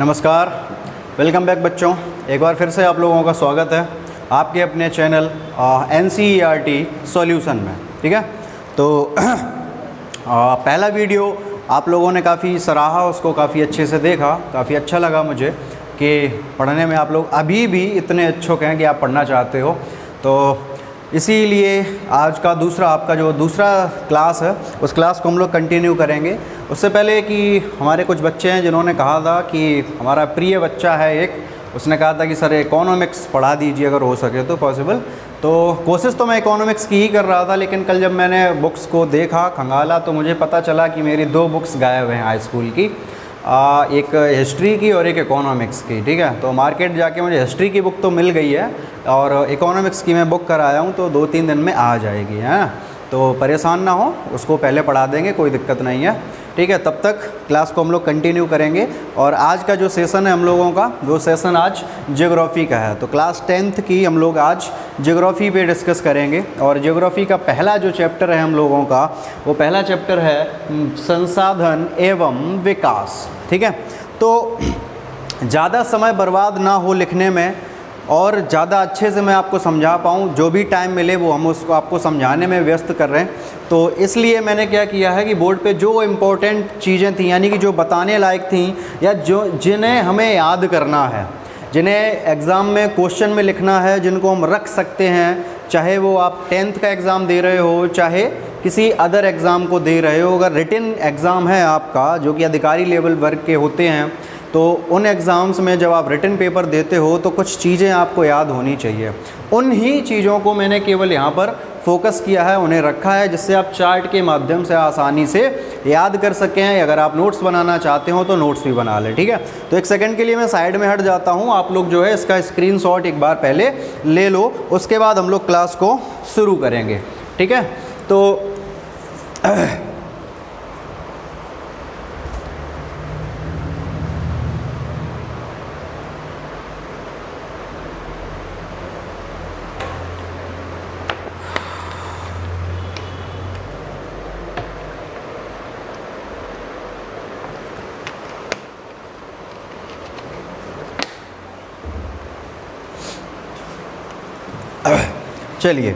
नमस्कार, welcome back बच्चों। एक बार फिर से आप लोगों का स्वागत है आपके अपने चैनल NCERT सॉल्यूशन में। ठीक है, तो पहला वीडियो आप लोगों ने काफ़ी सराहा, उसको काफ़ी अच्छे से देखा, काफ़ी अच्छा लगा मुझे कि पढ़ने में आप लोग अभी भी इतने इच्छुक हैं कि आप पढ़ना चाहते हो। तो इसीलिए आज का आपका जो दूसरा क्लास है उस क्लास को हम लोग कंटिन्यू करेंगे। उससे पहले कि हमारे कुछ बच्चे हैं जिन्होंने कहा था कि हमारा प्रिय बच्चा है एक, उसने कहा था कि सर इकोनॉमिक्स पढ़ा दीजिए अगर हो सके तो पॉसिबल। तो कोशिश तो मैं इकोनॉमिक्स की ही कर रहा था, लेकिन कल जब मैंने बुक्स को देखा, खंगाला, तो मुझे पता चला कि मेरी 2 बुक्स गायब हैं हाई स्कूल की, एक हिस्ट्री की और एक इकोनॉमिक्स की। ठीक है, तो मार्केट जाके मुझे हिस्ट्री की बुक तो मिल गई है और इकोनॉमिक्स की मैं बुक कराया हूँ, तो 2-3 दिन में आ जाएगी। हैं तो परेशान ना हो, उसको पहले पढ़ा देंगे, कोई दिक्कत नहीं है। ठीक है, तब तक क्लास को हम लोग कंटिन्यू करेंगे। और आज का जो सेशन है हम लोगों का, वो सेशन आज ज्योग्राफी का है। तो क्लास 10th की हम लोग आज ज्योग्राफी पे डिस्कस करेंगे। और ज्योग्राफी का पहला जो चैप्टर है हम लोगों का, वो पहला चैप्टर है संसाधन एवं विकास। ठीक है, तो ज़्यादा समय बर्बाद ना हो लिखने में और ज़्यादा अच्छे से मैं आपको समझा पाऊँ, जो भी टाइम मिले वो हम उसको आपको समझाने में व्यस्त कर रहे हैं। तो इसलिए मैंने क्या किया है कि बोर्ड पे जो इम्पोर्टेंट चीज़ें थी, यानी कि जो बताने लायक थी या जो जिन्हें हमें याद करना है, जिन्हें एग्ज़ाम में क्वेश्चन में लिखना है, जिनको हम रख सकते हैं, चाहे वो आप 10th का एग्ज़ाम दे रहे हो, चाहे किसी अदर एग्ज़ाम को दे रहे हो। अगर रिटन एग्ज़ाम है आपका, जो कि अधिकारी लेवल वर्ग के होते हैं, तो उन एग्ज़ाम्स में जब आप रिटन पेपर देते हो तो कुछ चीज़ें आपको याद होनी चाहिए। उन ही चीज़ों को मैंने केवल यहाँ पर फोकस किया है, उन्हें रखा है, जिससे आप चार्ट के माध्यम से आसानी से याद कर सकें। अगर आप नोट्स बनाना चाहते हो तो नोट्स भी बना लें। ठीक है, तो एक सेकंड के लिए मैं साइड में हट जाता हूँ। आप लोग जो है इसका स्क्रीनशॉट एक बार पहले ले लो, उसके बाद हम लोग क्लास को शुरू करेंगे। ठीक है, तो चलिए,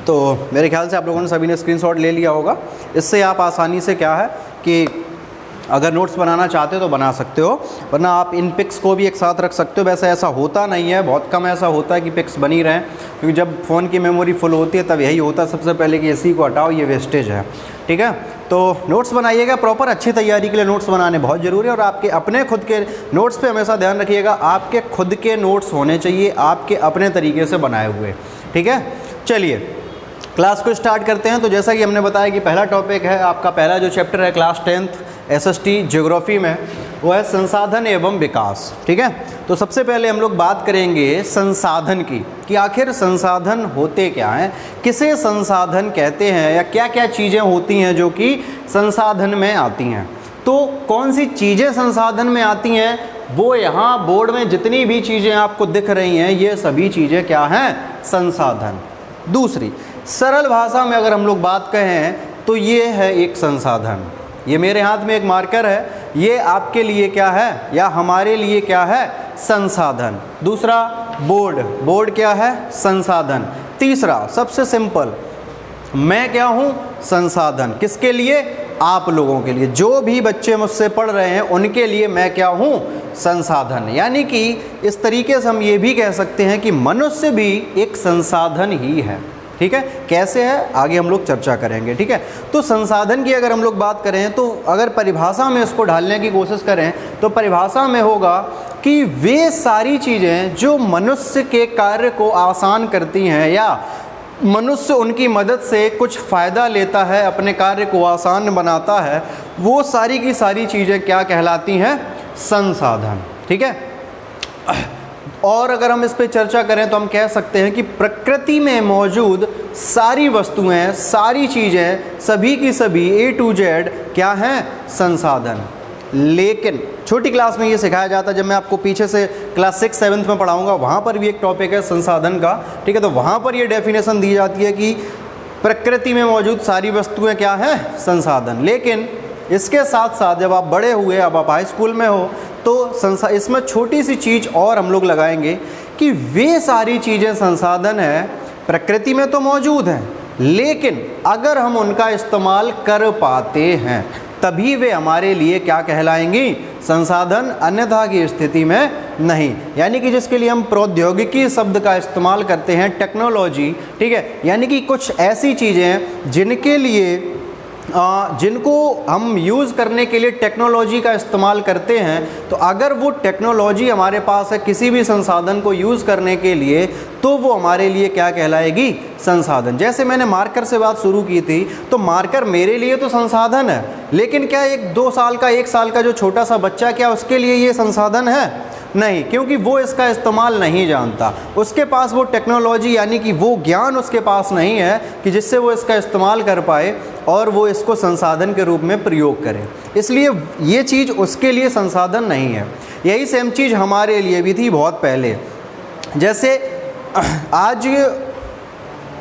तो मेरे ख्याल से आप लोगों ने सभी ने स्क्रीनशॉट ले लिया होगा। इससे आप आसानी से क्या है कि अगर नोट्स बनाना चाहते हो तो बना सकते हो, वरना आप इन पिक्स को भी एक साथ रख सकते हो। वैसे ऐसा होता नहीं है, बहुत कम ऐसा होता है कि पिक्स बनी रहें, क्योंकि जब फ़ोन की मेमोरी फुल होती है तब यही होता है सबसे पहले कि इसी को हटाओ, ये वेस्टेज है। ठीक है, तो नोट्स बनाइएगा प्रॉपर। अच्छी तैयारी के लिए नोट्स बनाने बहुत ज़रूरी है। और आपके अपने खुद के नोट्स पे हमेशा ध्यान रखिएगा, आपके खुद के नोट्स होने चाहिए, आपके अपने तरीके से बनाए हुए। ठीक है, चलिए क्लास को स्टार्ट करते हैं। तो जैसा कि हमने बताया कि पहला टॉपिक है आपका, पहला जो चैप्टर है क्लास 10th SST ज्योग्राफी में, वो है संसाधन एवं विकास। ठीक है, तो सबसे पहले हम लोग बात करेंगे संसाधन की, कि आखिर संसाधन होते क्या हैं, किसे संसाधन कहते हैं, या क्या क्या चीज़ें होती हैं जो कि संसाधन में आती हैं। तो कौन सी चीज़ें संसाधन में आती हैं, वो यहाँ बोर्ड में जितनी भी चीज़ें आपको दिख रही हैं, ये सभी चीज़ें क्या हैं, संसाधन। दूसरी सरल भाषा में अगर हम लोग बात कहें तो ये है एक संसाधन। ये मेरे हाथ में एक मार्कर है, ये आपके लिए क्या है या हमारे लिए क्या है, संसाधन। दूसरा बोर्ड क्या है, संसाधन। तीसरा सबसे सिंपल, मैं क्या हूँ, संसाधन। किसके लिए, आप लोगों के लिए, जो भी बच्चे मुझसे पढ़ रहे हैं उनके लिए मैं क्या हूँ, संसाधन। यानी कि इस तरीके से हम ये भी कह सकते हैं कि मनुष्य भी एक संसाधन ही है। ठीक है, कैसे है आगे हम लोग चर्चा करेंगे। ठीक है, तो संसाधन की अगर हम लोग बात करें तो अगर परिभाषा में इसको ढालने की कोशिश करें तो परिभाषा में होगा कि वे सारी चीज़ें जो मनुष्य के कार्य को आसान करती हैं या मनुष्य उनकी मदद से कुछ फ़ायदा लेता है, अपने कार्य को आसान बनाता है, वो सारी की सारी चीज़ें क्या कहलाती हैं, संसाधन। ठीक है, और अगर हम इस पे चर्चा करें तो हम कह सकते हैं कि प्रकृति में मौजूद सारी वस्तुएं, सारी चीज़ें, सभी की सभी A to Z क्या हैं, संसाधन। लेकिन छोटी क्लास में ये सिखाया जाता है, जब मैं आपको पीछे से क्लास 6-7 में पढ़ाऊंगा वहाँ पर भी एक टॉपिक है संसाधन का। ठीक है, तो वहाँ पर ये डेफिनेशन दी जाती है कि प्रकृति में मौजूद सारी वस्तुएं क्या हैं, संसाधन। लेकिन इसके साथ साथ जब आप बड़े हुए, अब आप हाई स्कूल में हो, तो इसमें छोटी सी चीज़ और हम लोग लगाएंगे कि वे सारी चीज़ें संसाधन हैं, प्रकृति में तो मौजूद हैं, लेकिन अगर हम उनका इस्तेमाल कर पाते हैं तभी वे हमारे लिए क्या कहलाएंगी, संसाधन, अन्यथा की स्थिति में नहीं। यानी कि जिसके लिए हम प्रौद्योगिकी शब्द का इस्तेमाल करते हैं, टेक्नोलॉजी, ठीक है, यानी कि कुछ ऐसी चीज़ें हैं जिनके लिए जिनको हम यूज़ करने के लिए टेक्नोलॉजी का इस्तेमाल करते हैं, तो अगर वो टेक्नोलॉजी हमारे पास है किसी भी संसाधन को यूज़ करने के लिए, तो वो हमारे लिए क्या कहलाएगी, संसाधन। जैसे मैंने मार्कर से बात शुरू की थी, तो मार्कर मेरे लिए तो संसाधन है, लेकिन क्या एक 2 साल का 1 साल का जो छोटा सा बच्चा, क्या उसके लिए ये संसाधन है? नहीं, क्योंकि वो इसका इस्तेमाल नहीं जानता, उसके पास वो टेक्नोलॉजी यानी कि वो ज्ञान उसके पास नहीं है कि जिससे वो इसका इस्तेमाल कर पाए और वो इसको संसाधन के रूप में प्रयोग करे, इसलिए ये चीज़ उसके लिए संसाधन नहीं है। यही सेम चीज़ हमारे लिए भी थी बहुत पहले। जैसे आज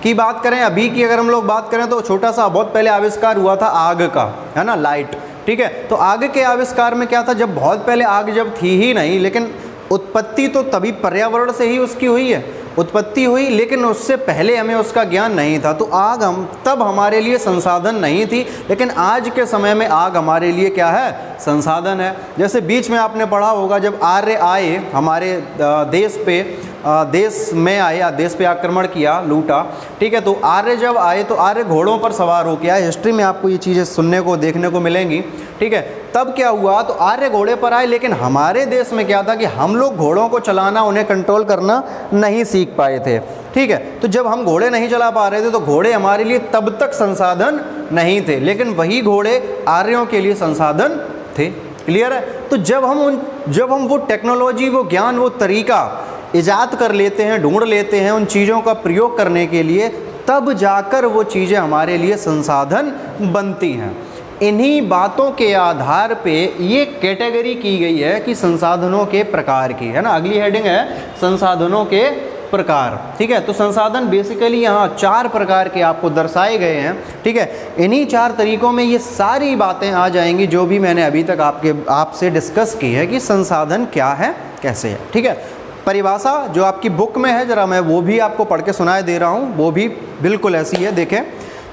की बात करें, अभी की अगर हम लोग बात करें, तो छोटा सा बहुत पहले आविष्कार हुआ था आग का, है ना, लाइट, ठीक है। तो आग के आविष्कार में क्या था, जब बहुत पहले आग जब थी ही नहीं, लेकिन उत्पत्ति तो तभी पर्यावरण से ही उसकी हुई है, उत्पत्ति हुई, लेकिन उससे पहले हमें उसका ज्ञान नहीं था, तो आग हम तब हमारे लिए संसाधन नहीं थी, लेकिन आज के समय में आग हमारे लिए क्या है, संसाधन है। जैसे बीच में आपने पढ़ा होगा, जब आर्य आए हमारे देश में आए, देश पे आक्रमण किया, लूटा, ठीक है, तो आर्य जब आए तो आर्य घोड़ों पर सवार होकर आए। हिस्ट्री में आपको ये चीज़ें सुनने को देखने को मिलेंगी, ठीक है। तब क्या हुआ, तो आर्य घोड़े पर आए, लेकिन हमारे देश में क्या था कि हम लोग घोड़ों को चलाना, उन्हें कंट्रोल करना नहीं सीख पाए थे, ठीक है। तो जब हम घोड़े नहीं चला पा रहे थे, तो घोड़े हमारे लिए तब तक संसाधन नहीं थे, लेकिन वही घोड़े आर्यों के लिए संसाधन थे। क्लियर है? तो जब हम वो टेक्नोलॉजी, वो ज्ञान, वो तरीका इजाद कर लेते हैं, ढूंढ लेते हैं उन चीज़ों का प्रयोग करने के लिए, तब जाकर वो चीज़ें हमारे लिए संसाधन बनती हैं। इन्हीं बातों के आधार पे ये कैटेगरी की गई है कि संसाधनों के प्रकार की, है ना। अगली हेडिंग है संसाधनों के प्रकार, ठीक है। तो संसाधन बेसिकली यहाँ 4 प्रकार के आपको दर्शाए गए हैं, ठीक है। इन्हीं 4 तरीकों में ये सारी बातें आ जाएंगी जो भी मैंने अभी तक आपसे डिस्कस की है कि संसाधन क्या है, कैसे है, ठीक है। परिभाषा जो आपकी बुक में है, जरा मैं वो भी आपको पढ़ के सुनाए दे रहा हूँ, वो भी बिल्कुल ऐसी है। देखें,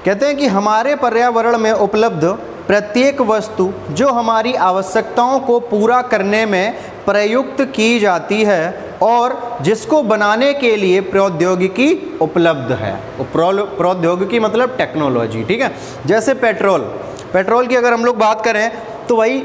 कहते हैं कि हमारे पर्यावरण में उपलब्ध प्रत्येक वस्तु जो हमारी आवश्यकताओं को पूरा करने में प्रयुक्त की जाती है और जिसको बनाने के लिए प्रौद्योगिकी उपलब्ध है। प्रौद्योगिकी मतलब टेक्नोलॉजी, ठीक है। जैसे पेट्रोल की अगर हम लोग बात करें, तो वही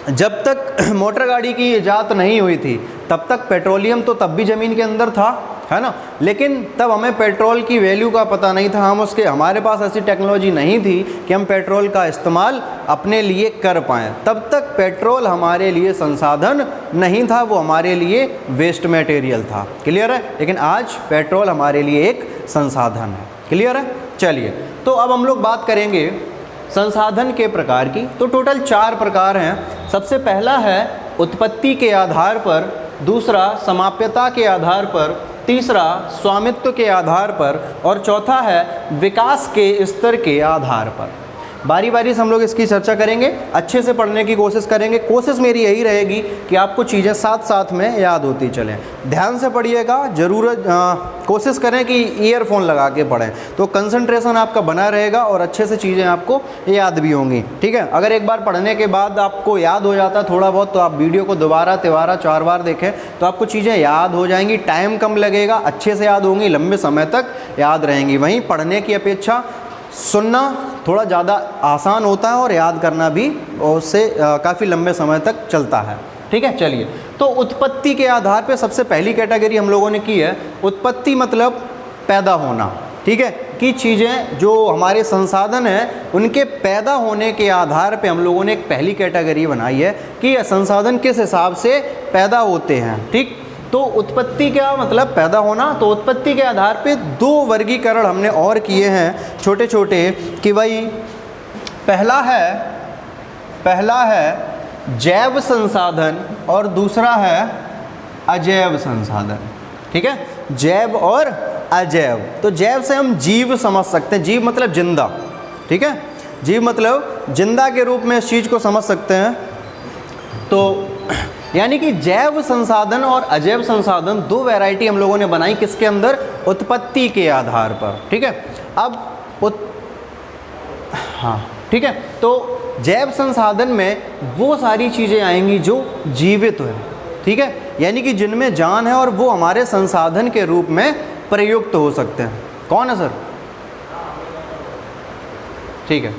जब तक मोटर गाड़ी की इजाद नहीं हुई थी, तब तक पेट्रोलियम तो तब भी ज़मीन के अंदर था, है ना, लेकिन तब हमें पेट्रोल की वैल्यू का पता नहीं था, हमारे पास ऐसी टेक्नोलॉजी नहीं थी कि हम पेट्रोल का इस्तेमाल अपने लिए कर पाएँ। तब तक पेट्रोल हमारे लिए संसाधन नहीं था, वो हमारे लिए वेस्ट मटेरियल था। क्लियर है? लेकिन आज पेट्रोल हमारे लिए एक संसाधन है। क्लियर है? चलिए, तो अब हम लोग बात करेंगे संसाधन के प्रकार की। तो टोटल 4 प्रकार हैं। सबसे पहला है उत्पत्ति के आधार पर, दूसरा समाप्यता के आधार पर, तीसरा स्वामित्व के आधार पर, और चौथा है विकास के स्तर के आधार पर। बारी बारी से हम लोग इसकी चर्चा करेंगे, अच्छे से पढ़ने की कोशिश करेंगे। कोशिश मेरी यही रहेगी कि आपको चीज़ें साथ साथ में याद होती चलें। ध्यान से पढ़िएगा, ज़रूर कोशिश करें कि ईयरफोन लगा के पढ़ें, तो कंसंट्रेशन आपका बना रहेगा और अच्छे से चीज़ें आपको याद भी होंगी, ठीक है। अगर एक बार पढ़ने के बाद आपको याद हो जाता थोड़ा बहुत, तो आप वीडियो को दोबारा 4 बार देखें, तो आपको चीज़ें याद हो जाएंगी, टाइम कम लगेगा, अच्छे से याद होंगी, लंबे समय तक याद रहेंगी। वहीं पढ़ने की अपेक्षा सुनना थोड़ा ज़्यादा आसान होता है और याद करना भी उससे काफ़ी लंबे समय तक चलता है, ठीक है। चलिए, तो उत्पत्ति के आधार पे सबसे पहली कैटेगरी हम लोगों ने की है। उत्पत्ति मतलब पैदा होना, ठीक है, कि चीज़ें जो हमारे संसाधन हैं उनके पैदा होने के आधार पे हम लोगों ने एक पहली कैटेगरी बनाई है कि संसाधन किस हिसाब से पैदा होते हैं, ठीक। तो उत्पत्ति क्या मतलब पैदा होना। तो उत्पत्ति के आधार पे 2 वर्गीकरण हमने और किए हैं छोटे छोटे, कि भाई पहला है जैव संसाधन और दूसरा है अजैव संसाधन, ठीक है, जैव और अजैव। तो जैव से हम जीव समझ सकते हैं, जीव मतलब जिंदा, ठीक है, जीव मतलब जिंदा के रूप में इस चीज़ को समझ सकते हैं। तो यानी कि जैव संसाधन और अजैव संसाधन दो वैरायटी हम लोगों ने बनाई, किसके अंदर? उत्पत्ति के आधार पर। ठीक है, अब हाँ ठीक है, तो जैव संसाधन में वो सारी चीज़ें आएंगी जो जीवित है। ठीक है, यानी कि जिनमें जान है और वो हमारे संसाधन के रूप में प्रयुक्त हो सकते हैं। कौन है सर? ठीक है,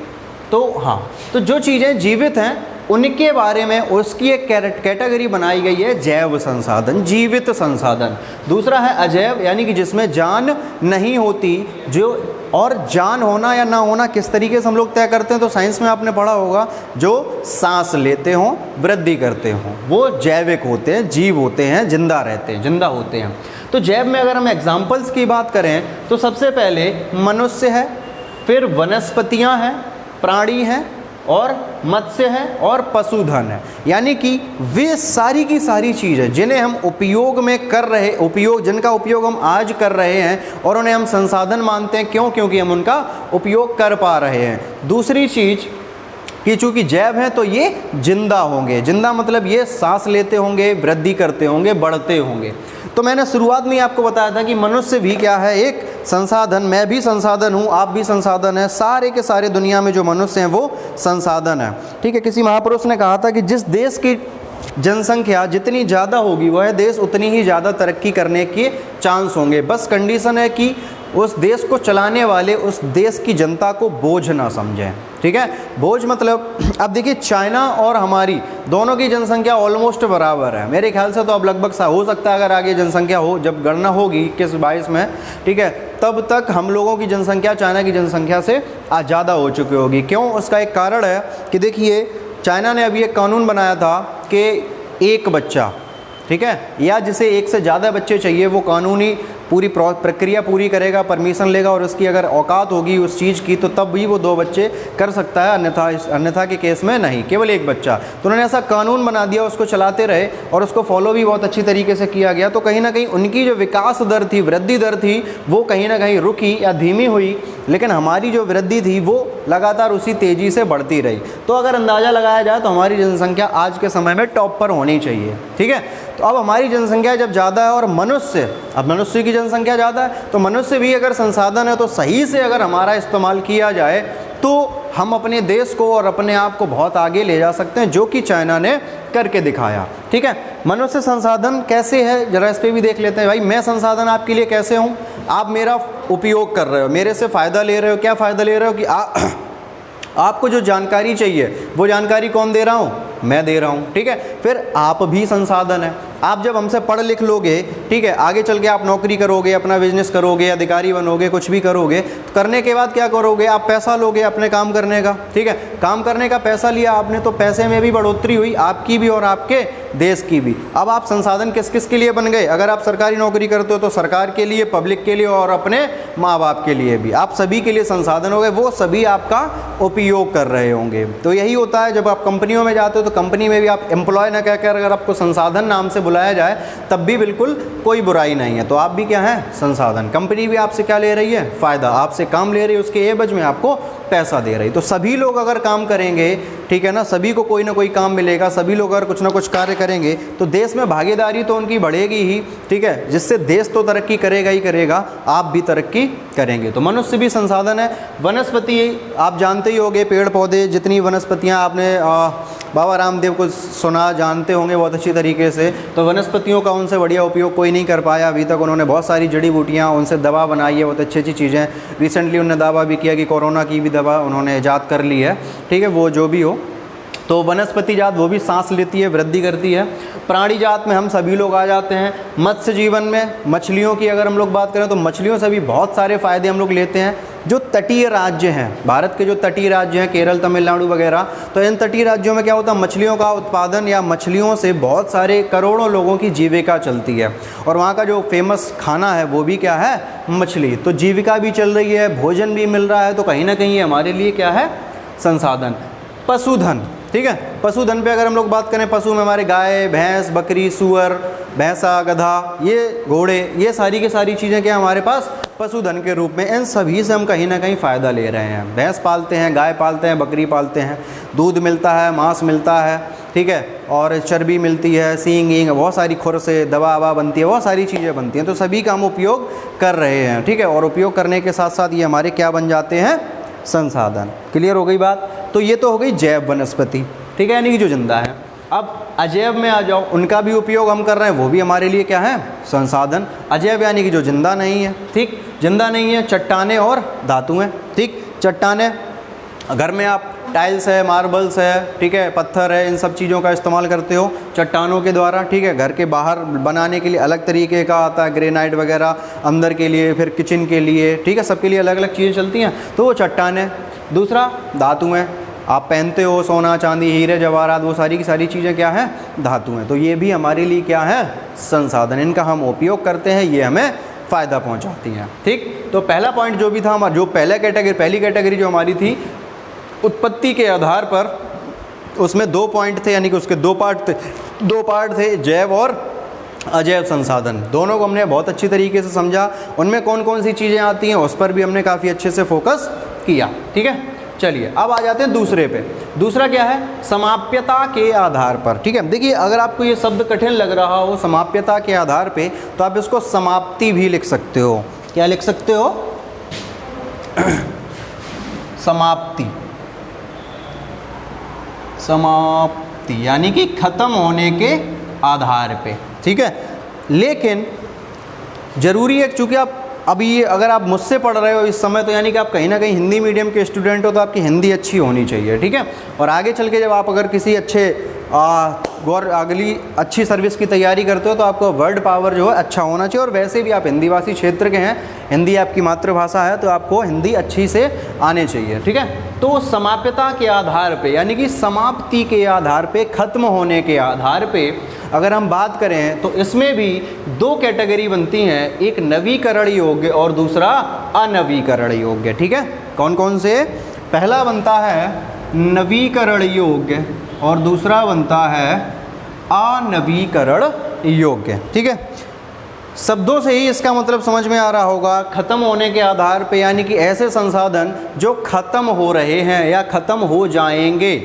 तो हाँ, तो जो चीज़ें जीवित हैं उनके बारे में उसकी एक कैटेगरी बनाई गई है जैव संसाधन, जीवित संसाधन। दूसरा है अजैव, यानी कि जिसमें जान नहीं होती, जो और जान होना या ना होना किस तरीके से हम लोग तय करते हैं, तो साइंस में आपने पढ़ा होगा, जो सांस लेते हों, वृद्धि करते हों, वो जैविक होते हैं, जीव होते हैं, जिंदा रहते हैं, जिंदा होते हैं। तो जैव में अगर हम एग्जाम्पल्स की बात करें तो सबसे पहले मनुष्य है, फिर वनस्पतियाँ हैं, प्राणी हैं, और मत्स्य है, और पशुधन है। यानी कि वे सारी की सारी चीज़ें जिन्हें हम उपयोग में कर रहे, जिनका उपयोग हम आज कर रहे हैं और उन्हें हम संसाधन मानते हैं। क्यों? क्योंकि हम उनका उपयोग कर पा रहे हैं। दूसरी चीज़ कि चूँकि जैव हैं तो ये जिंदा होंगे। जिंदा मतलब ये सांस लेते होंगे, वृद्धि करते होंगे, बढ़ते होंगे। तो मैंने शुरुआत में ही आपको बताया था कि मनुष्य भी क्या है? एक संसाधन। मैं भी संसाधन हूँ, आप भी संसाधन हैं, सारे के सारे दुनिया में जो मनुष्य हैं वो संसाधन है। ठीक है, किसी महापुरुष ने कहा था कि जिस देश की जनसंख्या जितनी ज़्यादा होगी वह देश उतनी ही ज़्यादा तरक्की करने के चांस होंगे। बस कंडीशन है कि उस देश को चलाने वाले उस देश की जनता को बोझ ना समझें। ठीक है, बोझ मतलब अब देखिए, चाइना और हमारी दोनों की जनसंख्या ऑलमोस्ट बराबर है मेरे ख्याल से। तो अब लगभग सा हो सकता है, अगर आगे जनसंख्या हो, जब गणना होगी 21-22 में, ठीक है, तब तक हम लोगों की जनसंख्या चाइना की जनसंख्या से ज़्यादा हो चुकी होगी। क्यों? उसका एक कारण है कि देखिए, चाइना ने अभी एक कानून बनाया था कि एक बच्चा, ठीक है, या जिसे एक से ज़्यादा बच्चे चाहिए, वो कानूनी पूरी प्रक्रिया पूरी करेगा, परमिशन लेगा, और उसकी अगर औकात होगी उस चीज़ की तो तब भी वो 2 बच्चे कर सकता है, अन्यथा के केस में नहीं, केवल एक बच्चा। तो उन्होंने ऐसा कानून बना दिया, उसको चलाते रहे और उसको फॉलो भी बहुत अच्छी तरीके से किया गया। तो कहीं ना कहीं उनकी जो विकास दर थी, वृद्धि दर थी, वो कहीं ना कहीं रुकी या धीमी हुई, लेकिन हमारी जो वृद्धि थी वो लगातार उसी तेज़ी से बढ़ती रही। तो अगर अंदाज़ा लगाया जाए तो हमारी जनसंख्या आज के समय में टॉप पर होनी चाहिए। ठीक है, तो अब हमारी जनसंख्या जब ज़्यादा है और मनुष्य की जनसंख्या ज़्यादा है, तो मनुष्य भी अगर संसाधन है तो सही से अगर हमारा इस्तेमाल किया जाए तो हम अपने देश को और अपने आप को बहुत आगे ले जा सकते हैं, जो कि चाइना ने करके दिखाया। ठीक है, मनुष्य संसाधन कैसे है ज़रा इस पर भी देख लेते हैं। भाई, मैं संसाधन आपके लिए कैसे हूँ? आप मेरा उपयोग कर रहे हो, मेरे से फ़ायदा ले रहे हो। क्या फ़ायदा ले रहे हो? कि आपको जो जानकारी चाहिए वो जानकारी कौन दे रहा हूँ? मैं दे रहा हूँ। ठीक है, फिर आप भी संसाधन है। आप जब हमसे पढ़ लिख लोगे, ठीक है, आगे चल के आप नौकरी करोगे, अपना बिजनेस करोगे, अधिकारी बनोगे, कुछ भी करोगे, तो करने के बाद क्या करोगे? आप पैसा लोगे अपने काम करने का। ठीक है, काम करने का पैसा लिया आपने तो पैसे में भी बढ़ोतरी हुई, आपकी भी और आपके देश की भी। अब आप संसाधन किस किस के लिए बन गए? अगर आप सरकारी नौकरी करते हो तो सरकार के लिए, पब्लिक के लिए और अपने माँ बाप के लिए भी, आप सभी के लिए संसाधन हो गए। वो सभी आपका उपयोग कर रहे होंगे। तो यही होता है, जब आप कंपनियों में जाते हो तो कंपनी में भी आप एम्प्लॉय ना कहकर अगर आपको संसाधन नाम से बुलाया जाए तब भी बिल्कुल कोई बुराई नहीं है। तो आप भी क्या हैं? संसाधन। कंपनी भी आपसे क्या ले रही है? फ़ायदा। आपसे काम ले रही है, उसके एवज में आपको पैसा दे रही। तो सभी लोग अगर काम करेंगे, ठीक है ना, सभी को कोई ना कोई काम मिलेगा, सभी लोग अगर कुछ ना कुछ कार्य करेंगे तो देश में भागीदारी तो उनकी बढ़ेगी ही। ठीक है, जिससे देश तो तरक्की करेगा ही करेगा, आप भी तरक्की करेंगे। तो मनुष्य भी संसाधन है। वनस्पति आप जानते ही होंगे, पेड़ पौधे, जितनी वनस्पतियाँ आपने बाबा रामदेव को सुना, जानते होंगे बहुत अच्छी तरीके से। तो वनस्पतियों का उनसे बढ़िया उपयोग कोई नहीं कर पाया अभी तक। उन्होंने बहुत सारी जड़ी बूटियाँ, उनसे दवा बनाई है, बहुत अच्छी अच्छी चीज़ें। रिसेंटली उन्होंने दावा भी किया कि कोरोना की भी दवा उन्होंने ईजाद कर ली है। ठीक है, वो जो भी हो, तो वनस्पति जात वो भी सांस लेती है, वृद्धि करती है। प्राणी जात में हम सभी लोग आ जाते हैं। मत्स्य जीवन में मछलियों की अगर हम लोग बात करें तो मछलियों से भी बहुत सारे फ़ायदे हम लोग लेते हैं। जो तटीय राज्य हैं, भारत के जो तटीय राज्य हैं, केरल, तमिलनाडु वगैरह, तो इन तटीय राज्यों में क्या होता है? मछलियों का उत्पादन या मछलियों से बहुत सारे करोड़ों लोगों की जीविका चलती है। और वहाँ का जो फेमस खाना है वो भी क्या है? मछली। तो जीविका भी चल रही है, भोजन भी मिल रहा है, तो कहीं ना कहीं हमारे लिए क्या है? संसाधन। पशुधन। ठीक है, पशुधन पे अगर हम लोग बात करें, पशु में हमारे गाय, भैंस, बकरी, सूअर, भैंसा, गधा, ये घोड़े, ये सारी की सारी चीज़ें क्या हमारे पास पशुधन के रूप में। इन सभी से हम कहीं ना कहीं फ़ायदा ले रहे हैं। भैंस पालते हैं, गाय पालते हैं, बकरी पालते हैं, दूध मिलता है, मांस मिलता है। ठीक है, और चर्बी मिलती है, सींग ईंग, बहुत सारी खुर से दवा ववा बनती है, बहुत सारी चीज़ें बनती हैं, तो सभी का हम उपयोग कर रहे हैं, ठीक है। और उपयोग करने के साथ साथ ये हमारे क्या बन जाते हैं, संसाधन। क्लियर हो गई बात। तो ये तो हो गई जैव वनस्पति, ठीक है, यानी कि जो जिंदा है। अब अजैव में आ जाओ, उनका भी उपयोग हम कर रहे हैं, वो भी हमारे लिए क्या है, संसाधन। अजैव यानी कि जो जिंदा नहीं है, ठीक, जिंदा नहीं है, चट्टानें और धातु हैं, ठीक। चट्टानें, घर में आप टाइल्स है, मार्बल्स है, ठीक है, पत्थर है, इन सब चीज़ों का इस्तेमाल करते हो चट्टानों के द्वारा, ठीक है। घर के बाहर बनाने के लिए अलग तरीके का आता है, ग्रेनाइट वगैरह, अंदर के लिए, फिर किचन के लिए, ठीक है, सबके लिए अलग अलग चीज़ें चलती हैं, तो वो चट्टानें। दूसरा धातु हैं, आप पहनते हो, सोना चांदी हीरे जवाहरात, वो सारी की सारी चीज़ें क्या हैं, धातु हैं। तो ये भी हमारे लिए क्या है, संसाधन, इनका हम उपयोग करते हैं, ये हमें फ़ायदा पहुंचाती हैं, ठीक। तो पहला पॉइंट जो भी था हमारा, जो पहली कैटेगरी जो हमारी थी उत्पत्ति के आधार पर, उसमें 2 पॉइंट थे, यानी कि उसके 2 पार्ट थे, जैव और अजैव संसाधन। दोनों को हमने बहुत अच्छी तरीके से समझा, उनमें कौन कौन सी चीज़ें आती हैं उस पर भी हमने काफ़ी अच्छे से फोकस किया, ठीक है। चलिए अब आ जाते हैं दूसरे पे। दूसरा क्या है, समाप्यता के आधार पर, ठीक है। देखिए अगर आपको ये शब्द कठिन लग रहा हो, समाप्यता के आधार पे, तो आप इसको समाप्ति भी लिख सकते हो। क्या लिख सकते हो, समाप्ति, समाप्ति यानी कि खत्म होने के आधार पे, ठीक है। लेकिन ज़रूरी है, चूँकि आप अभी ये अगर आप मुझसे पढ़ रहे हो इस समय, तो यानी कि आप कहीं ना कहीं हिंदी मीडियम के स्टूडेंट हो, तो आपकी हिंदी अच्छी होनी चाहिए, ठीक है। और आगे चल के जब आप अगर किसी अच्छे अगली अच्छी सर्विस की तैयारी करते हो, तो आपका वर्ड पावर जो है अच्छा होना चाहिए। और वैसे भी आप हिंदीवासी क्षेत्र के हैं, हिंदी आपकी मातृभाषा है, तो आपको हिंदी अच्छी से आने चाहिए, ठीक है। तो समाप्यता के आधार पे, यानी कि समाप्ति के आधार पे, खत्म होने के आधार पे अगर हम बात करें, तो इसमें भी 2 कैटेगरी बनती हैं, एक नवीकरण योग्य और दूसरा अनवीकरण योग्य, ठीक है। कौन कौन से, पहला बनता है नवीकरण योग्य और दूसरा बनता है अनवीकरण योग्य, ठीक है। शब्दों से ही इसका मतलब समझ में आ रहा होगा, खत्म होने के आधार पे, यानी कि ऐसे संसाधन जो खत्म हो रहे हैं या खत्म हो जाएंगे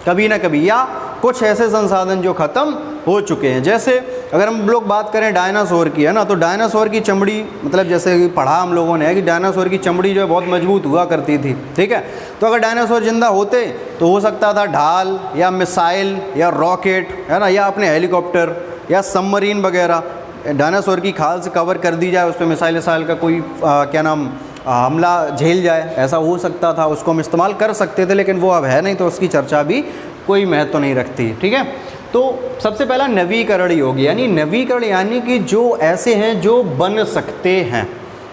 कभी ना कभी, या कुछ ऐसे संसाधन जो खत्म हो चुके हैं। जैसे अगर हम लोग बात करें डायनासोर की, है ना, तो डायनासोर की चमड़ी, मतलब जैसे पढ़ा हम लोगों ने कि डायनासोर की चमड़ी जो है बहुत मजबूत हुआ करती थी, ठीक है। तो अगर डायनासोर जिंदा होते तो हो सकता था ढाल या मिसाइल या रॉकेट, है ना, या अपने हेलीकॉप्टर या सबमरीन वगैरह डायनासोर की खाल से कवर कर दी जाए, उस पर मिसाइल का कोई क्या नाम हमला झेल जाए, ऐसा हो सकता था, उसको हम इस्तेमाल कर सकते थे। लेकिन वो अब है नहीं, तो उसकी चर्चा भी कोई महत्व नहीं रखती, ठीक है। तो सबसे पहला नवीकरण योग्य, यानी नवीकरण यानी कि जो ऐसे हैं जो बन सकते हैं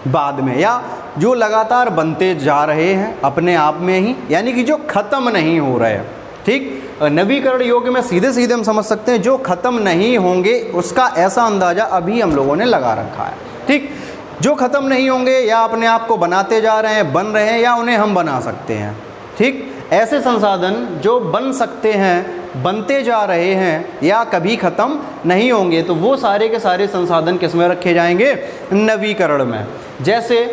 बाद में, या जो लगातार बनते जा रहे हैं अपने आप में ही, यानी कि जो ख़त्म नहीं हो रहे हैं, ठीक। नवीकरण योग्य में सीधे सीधे हम समझ सकते हैं जो ख़त्म नहीं होंगे, उसका ऐसा अंदाज़ा अभी हम लोगों ने लगा रखा है, ठीक। जो ख़त्म नहीं होंगे या अपने आप को बनाते जा रहे हैं, बन रहे हैं, या उन्हें हम बना सकते हैं, ठीक। ऐसे संसाधन जो बन सकते हैं, बनते जा रहे हैं, या कभी ख़त्म नहीं होंगे, तो वो सारे के सारे संसाधन किस में रखे जाएंगे, नवीकरण में। जैसे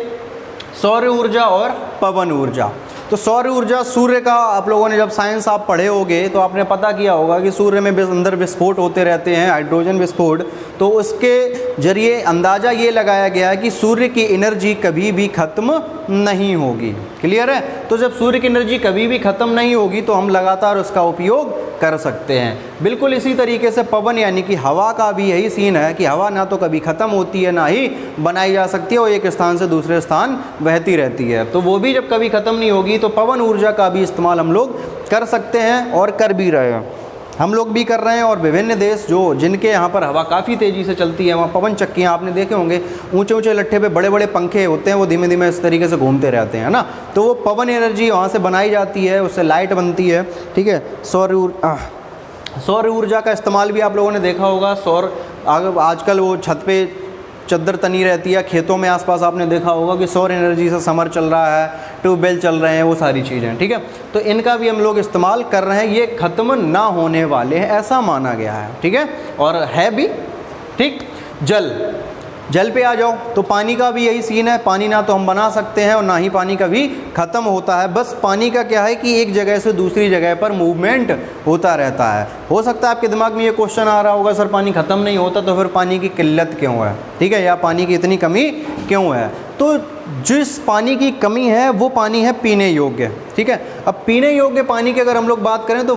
सौर ऊर्जा और पवन ऊर्जा। तो सौर ऊर्जा, सूर्य का आप लोगों ने जब साइंस आप पढ़े होंगे तो आपने पता किया होगा कि सूर्य में अंदर विस्फोट होते रहते हैं, हाइड्रोजन विस्फोट। तो उसके जरिए अंदाज़ा ये लगाया गया है कि सूर्य की एनर्जी कभी भी ख़त्म नहीं होगी। क्लियर है। तो जब सूर्य की एनर्जी कभी भी ख़त्म नहीं होगी, तो हम लगातार उसका उपयोग कर सकते हैं। बिल्कुल इसी तरीके से पवन यानी कि हवा का भी यही सीन है कि हवा ना तो कभी ख़त्म होती है, ना ही बनाई जा सकती है, वो एक स्थान से दूसरे स्थान बहती रहती है। तो वो भी जब कभी ख़त्म नहीं होगी, तो पवन ऊर्जा का भी इस्तेमाल हम लोग कर सकते हैं, और कर भी रहे हैं, हम लोग भी कर रहे हैं। और विभिन्न देश जो जिनके यहाँ पर हवा काफ़ी तेज़ी से चलती है, वहाँ पवन चक्कियाँ आपने देखे होंगे, ऊंचे ऊंचे लट्ठे पे बड़े बड़े पंखे होते हैं, वो धीमे धीमे इस तरीके से घूमते रहते हैं ना। तो वो पवन एनर्जी वहाँ से बनाई जाती है, उससे लाइट बनती है, ठीक है। सौर ऊर्जा का इस्तेमाल भी आप लोगों ने देखा होगा। आजकल वो छत पे चद्दर तनी रहती है, खेतों में आसपास आपने देखा होगा कि सौर एनर्जी से समर चल रहा है, ट्यूबवेल चल रहे हैं, वो सारी चीज़ें, ठीक है। तो इनका भी हम लोग इस्तेमाल कर रहे हैं, ये ख़त्म ना होने वाले हैं, ऐसा माना गया है, ठीक है, और है भी, ठीक। जल, जल पे आ जाओ तो पानी का भी यही सीन है, पानी ना तो हम बना सकते हैं और ना ही पानी कभी ख़त्म होता है। बस पानी का क्या है कि एक जगह से दूसरी जगह पर मूवमेंट होता रहता है। हो सकता है आपके दिमाग में ये क्वेश्चन आ रहा होगा, सर पानी ख़त्म नहीं होता तो फिर पानी की किल्लत क्यों है, ठीक है, या पानी की इतनी कमी क्यों है। तो जिस पानी की कमी है वो पानी है पीने योग्य, ठीक है। अब पीने योग्य पानी की अगर हम लोग बात करें तो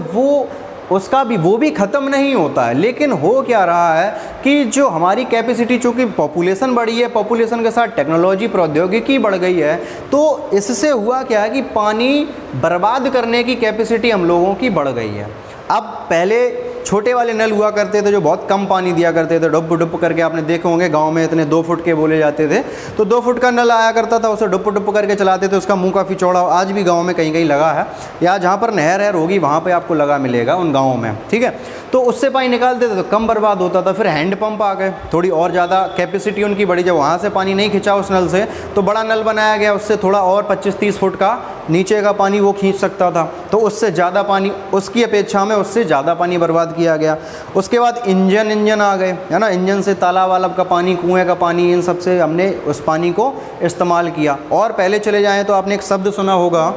वो भी ख़त्म नहीं होता है। लेकिन हो क्या रहा है कि जो हमारी कैपेसिटी, चूँकि पॉपुलेशन बढ़ी है, पॉपुलेशन के साथ टेक्नोलॉजी प्रौद्योगिकी बढ़ गई है, तो इससे हुआ क्या है कि पानी बर्बाद करने की कैपेसिटी हम लोगों की बढ़ गई है। अब पहले छोटे वाले नल हुआ करते थे जो बहुत कम पानी दिया करते थे, डुप डुप करके आपने देखे होंगे गांव में इतने 2 फुट के बोले जाते थे, तो 2 फुट का नल आया करता था, उसे डुप डुप करके चलाते थे, उसका मुंह काफ़ी चौड़ा, आज भी गांव में कहीं कहीं लगा है, या जहाँ पर नहर होगी वहाँ पे आपको लगा मिलेगा उन गाँवों में, ठीक है। तो उससे पानी निकालते थे तो कम बर्बाद होता था। फिर हैंड पंप आ गए, थोड़ी और ज़्यादा कैपेसिटी उनकी बढ़ी, जब वहाँ से पानी नहीं खिंचा उस नल से तो बड़ा नल बनाया गया, उससे थोड़ा और 25-30 फुट का नीचे का पानी वो खींच सकता था, तो उससे ज़्यादा पानी, उसकी अपेक्षा में उससे ज़्यादा पानी बर्बाद किया गया। उसके बाद इंजन आ गए, है ना, इंजन से तालाब वालब का पानी, कुएँ का पानी, इन सब से हमने उस पानी को इस्तेमाल किया। और पहले चले जाएँ तो आपने एक शब्द सुना होगा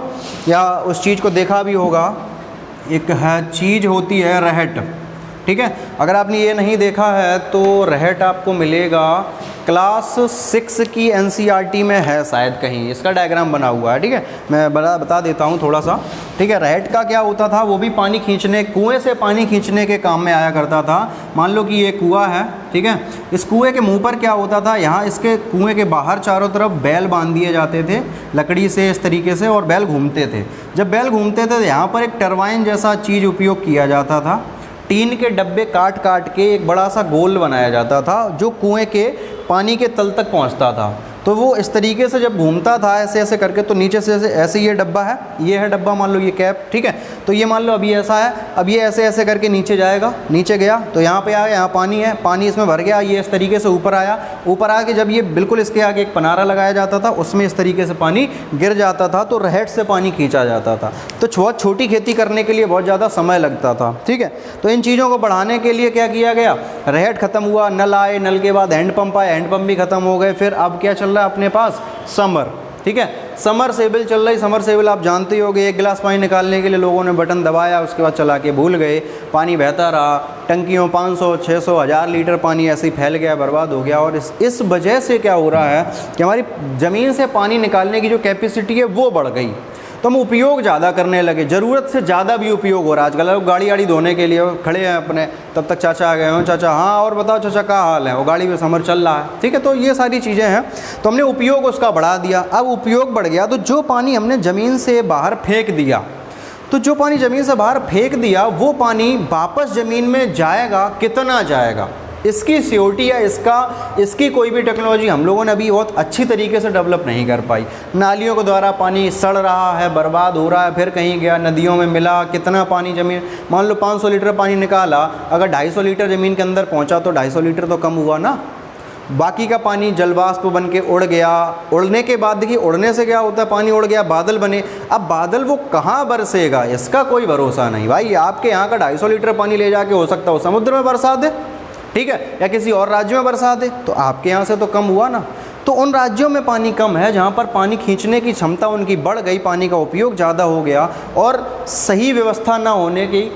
या उस चीज़ को देखा भी होगा, एक है चीज़ होती है रहट, ठीक है। अगर आपने ये नहीं देखा है तो रहट आपको मिलेगा क्लास 6 की एनसीईआरटी में है शायद कहीं, इसका डायग्राम बना हुआ है, ठीक है। मैं बता देता हूँ थोड़ा सा, ठीक है। रहट का क्या होता था, वो भी पानी खींचने, कुएं से पानी खींचने के काम में आया करता था। मान लो कि ये कुआं है, ठीक है, इस कुएं के मुंह पर क्या होता था, यहाँ इसके कुएं के बाहर चारों तरफ बैल बांध दिए जाते थे लकड़ी से इस तरीके से, और बैल घूमते थे। जब बैल घूमते थे तो यहाँ पर एक टरबाइन जैसा चीज़ उपयोग किया जाता था, टीन के डब्बे काट के एक बड़ा सा गोल बनाया जाता था जो कुएं के पानी के तल तक पहुंचता था। तो वो इस तरीके से जब घूमता था ऐसे ऐसे करके, तो नीचे से ऐसे ये डब्बा है, ये है डब्बा, मान लो ये कैप, ठीक है। तो ये मान लो अभी ऐसा है, अब ये ऐसे ऐसे करके नीचे जाएगा, नीचे गया तो यहाँ पे आया, यहाँ पानी है, पानी इसमें भर गया, ये इस तरीके से ऊपर आया, ऊपर आके जब ये बिल्कुल इसके आगे एक पनारा लगाया जाता था, उसमें इस तरीके से पानी गिर जाता था, तो रहट से पानी खींचा जाता था। तो बहुत छोटी खेती करने के लिए बहुत ज़्यादा समय लगता था, ठीक है। तो इन चीज़ों को बढ़ाने के लिए क्या किया गया, रहट ख़त्म हुआ, नल आए, नल के बाद हैंडपम्प आए, हैंडपम्प भी ख़त्म हो गए। फिर अब क्या चल रहा है अपने पास, समर, ठीक है, समर सेबिल चल रही। समर सेबिल आप जानते ही होंगे, 1 गिलास पानी निकालने के लिए लोगों ने बटन दबाया, उसके बाद चला के भूल गए, पानी बहता रहा, टंकियों 500, 600, 1000 लीटर पानी ऐसे ही फैल गया, बर्बाद हो गया। और इस वजह से क्या हो रहा है कि हमारी ज़मीन से पानी निकालने की जो कैपेसिटी है वो बढ़ गई, तो हम उपयोग ज़्यादा करने लगे, ज़रूरत से ज़्यादा भी उपयोग हो रहा है। आजकल लोग गाड़ी वाड़ी धोने के लिए खड़े हैं अपने, तब तक चाचा आ गए हो, चाचा हाँ और बताओ चाचा क्या हाल है, वो गाड़ी में समर चल रहा है, ठीक है। तो ये सारी चीज़ें हैं, तो हमने उपयोग उसका बढ़ा दिया। अब उपयोग बढ़ गया तो जो पानी हमने ज़मीन से बाहर फेंक दिया, तो जो पानी ज़मीन से बाहर फेंक दिया वो पानी वापस ज़मीन में जाएगा, कितना जाएगा, इसकी सियोरिटी या इसकी कोई भी टेक्नोलॉजी हम लोगों ने अभी बहुत अच्छी तरीके से डेवलप नहीं कर पाई। नालियों के द्वारा पानी सड़ रहा है, बर्बाद हो रहा है, फिर कहीं गया नदियों में मिला, कितना पानी ज़मीन, मान लो 500 लीटर पानी निकाला, अगर 250 लीटर ज़मीन के अंदर पहुंचा तो 250 लीटर तो कम हुआ ना, बाकी का पानी जलवाष्प बन के उड़ गया। उड़ने के बाद देखिए, उड़ने से क्या होता है, पानी उड़ गया, बादल बने, अब बादल वो कहाँ बरसेगा इसका कोई भरोसा नहीं भाई। आपके यहाँ का 250 लीटर पानी ले जाके हो सकता है वो समुद्र में बरसा दे, ठीक है, या किसी और राज्य में बरसा दे, तो आपके यहाँ से तो कम हुआ ना। तो उन राज्यों में पानी कम है जहाँ पर पानी खींचने की क्षमता उनकी बढ़ गई, पानी का उपयोग ज़्यादा हो गया, और सही व्यवस्था ना होने की,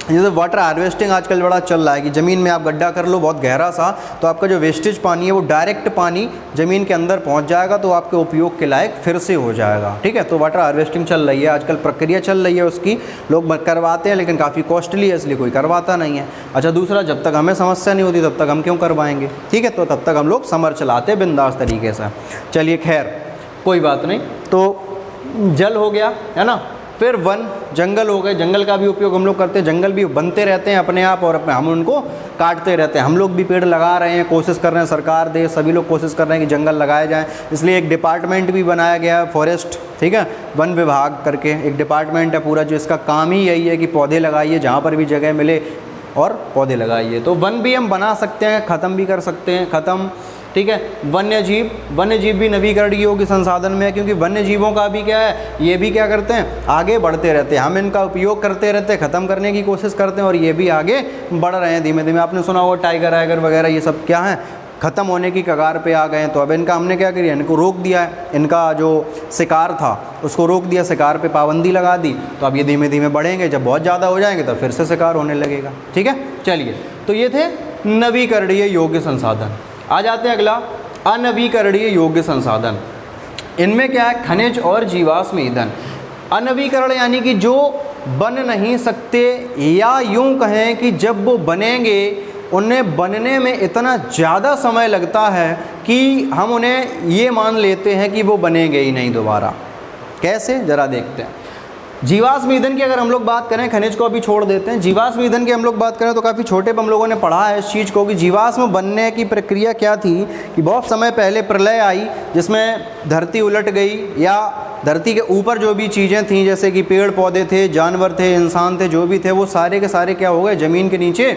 जैसे वाटर हार्वेस्टिंग आजकल बड़ा चल रहा है कि ज़मीन में आप गड्ढा कर लो बहुत गहरा सा, तो आपका जो वेस्टेज पानी है वो डायरेक्ट पानी ज़मीन के अंदर पहुंच जाएगा, तो आपके उपयोग के लायक फिर से हो जाएगा, ठीक है। तो वाटर हार्वेस्टिंग चल रही है आजकल, प्रक्रिया चल रही है उसकी, लोग करवाते हैं लेकिन काफ़ी कॉस्टली है, इसलिए कोई करवाता नहीं है। अच्छा, दूसरा, जब तक हमें समस्या नहीं होती तब तक हम क्यों करवाएंगे, ठीक है, तो तब तक हम लोग समर चलाते हैं बिंदास तरीके से। चलिए खैर कोई बात नहीं, तो जल हो गया है ना, फिर वन, जंगल हो गए, जंगल का भी उपयोग हम लोग करते हैं, जंगल भी बनते रहते हैं अपने आप, और हम उनको काटते रहते हैं। हम लोग भी पेड़ लगा रहे हैं, कोशिश कर रहे हैं, सरकार दे, सभी लोग कोशिश कर रहे हैं कि जंगल लगाए जाएं, इसलिए एक डिपार्टमेंट भी बनाया गया है, फॉरेस्ट, ठीक है, वन विभाग करके एक डिपार्टमेंट है पूरा, जो इसका काम ही यही है कि पौधे लगाइए, जहाँ पर भी जगह मिले और पौधे लगाइए। तो वन भी हम बना सकते हैं, ख़त्म भी कर सकते हैं, ख़त्म, ठीक है। वन्य जीव भी नवीकरणीय योग्य संसाधन में है, क्योंकि वन्य जीवों का भी क्या है, ये भी क्या करते हैं, आगे बढ़ते रहते हैं, हम इनका उपयोग करते रहते हैं, ख़त्म करने की कोशिश करते हैं, और ये भी आगे बढ़ रहे हैं धीमे धीमे। आपने सुना होगा टाइगर वाइगर वगैरह, ये सब क्या है, ख़त्म होने की कगार पे आ गए हैं, तो अब इनका हमने क्या किया, इनको रोक दिया है, इनका जो शिकार था उसको रोक दिया, शिकार पे पाबंदी लगा दी। तो अब ये धीमे धीमे बढ़ेंगे, जब बहुत ज़्यादा हो जाएंगे तो फिर से शिकार होने लगेगा। ठीक है, चलिए, तो ये थे नवीकरणीय योग्य संसाधन। आ जाते हैं अगला, अनवीकरणीय योग्य संसाधन। इनमें क्या है, खनिज और जीवाश्म ईंधन। अनवीकरण यानी कि जो बन नहीं सकते, या यूं कहें कि जब वो बनेंगे उन्हें बनने में इतना ज़्यादा समय लगता है कि हम उन्हें ये मान लेते हैं कि वो बनेंगे ही नहीं दोबारा। कैसे, ज़रा देखते हैं। जीवाश्म ईंधन की अगर हम लोग बात करें, खनिज को अभी छोड़ देते हैं, जीवाश्म ईंधन की हम लोग बात करें तो काफ़ी छोटे पर हम लोगों ने पढ़ा है इस चीज़ को कि जीवाश्म बनने की प्रक्रिया क्या थी कि बहुत समय पहले प्रलय आई जिसमें धरती उलट गई, या धरती के ऊपर जो भी चीज़ें थीं जैसे कि पेड़ पौधे थे, जानवर थे, इंसान थे, जो भी थे वो सारे के सारे क्या हो गए, ज़मीन के नीचे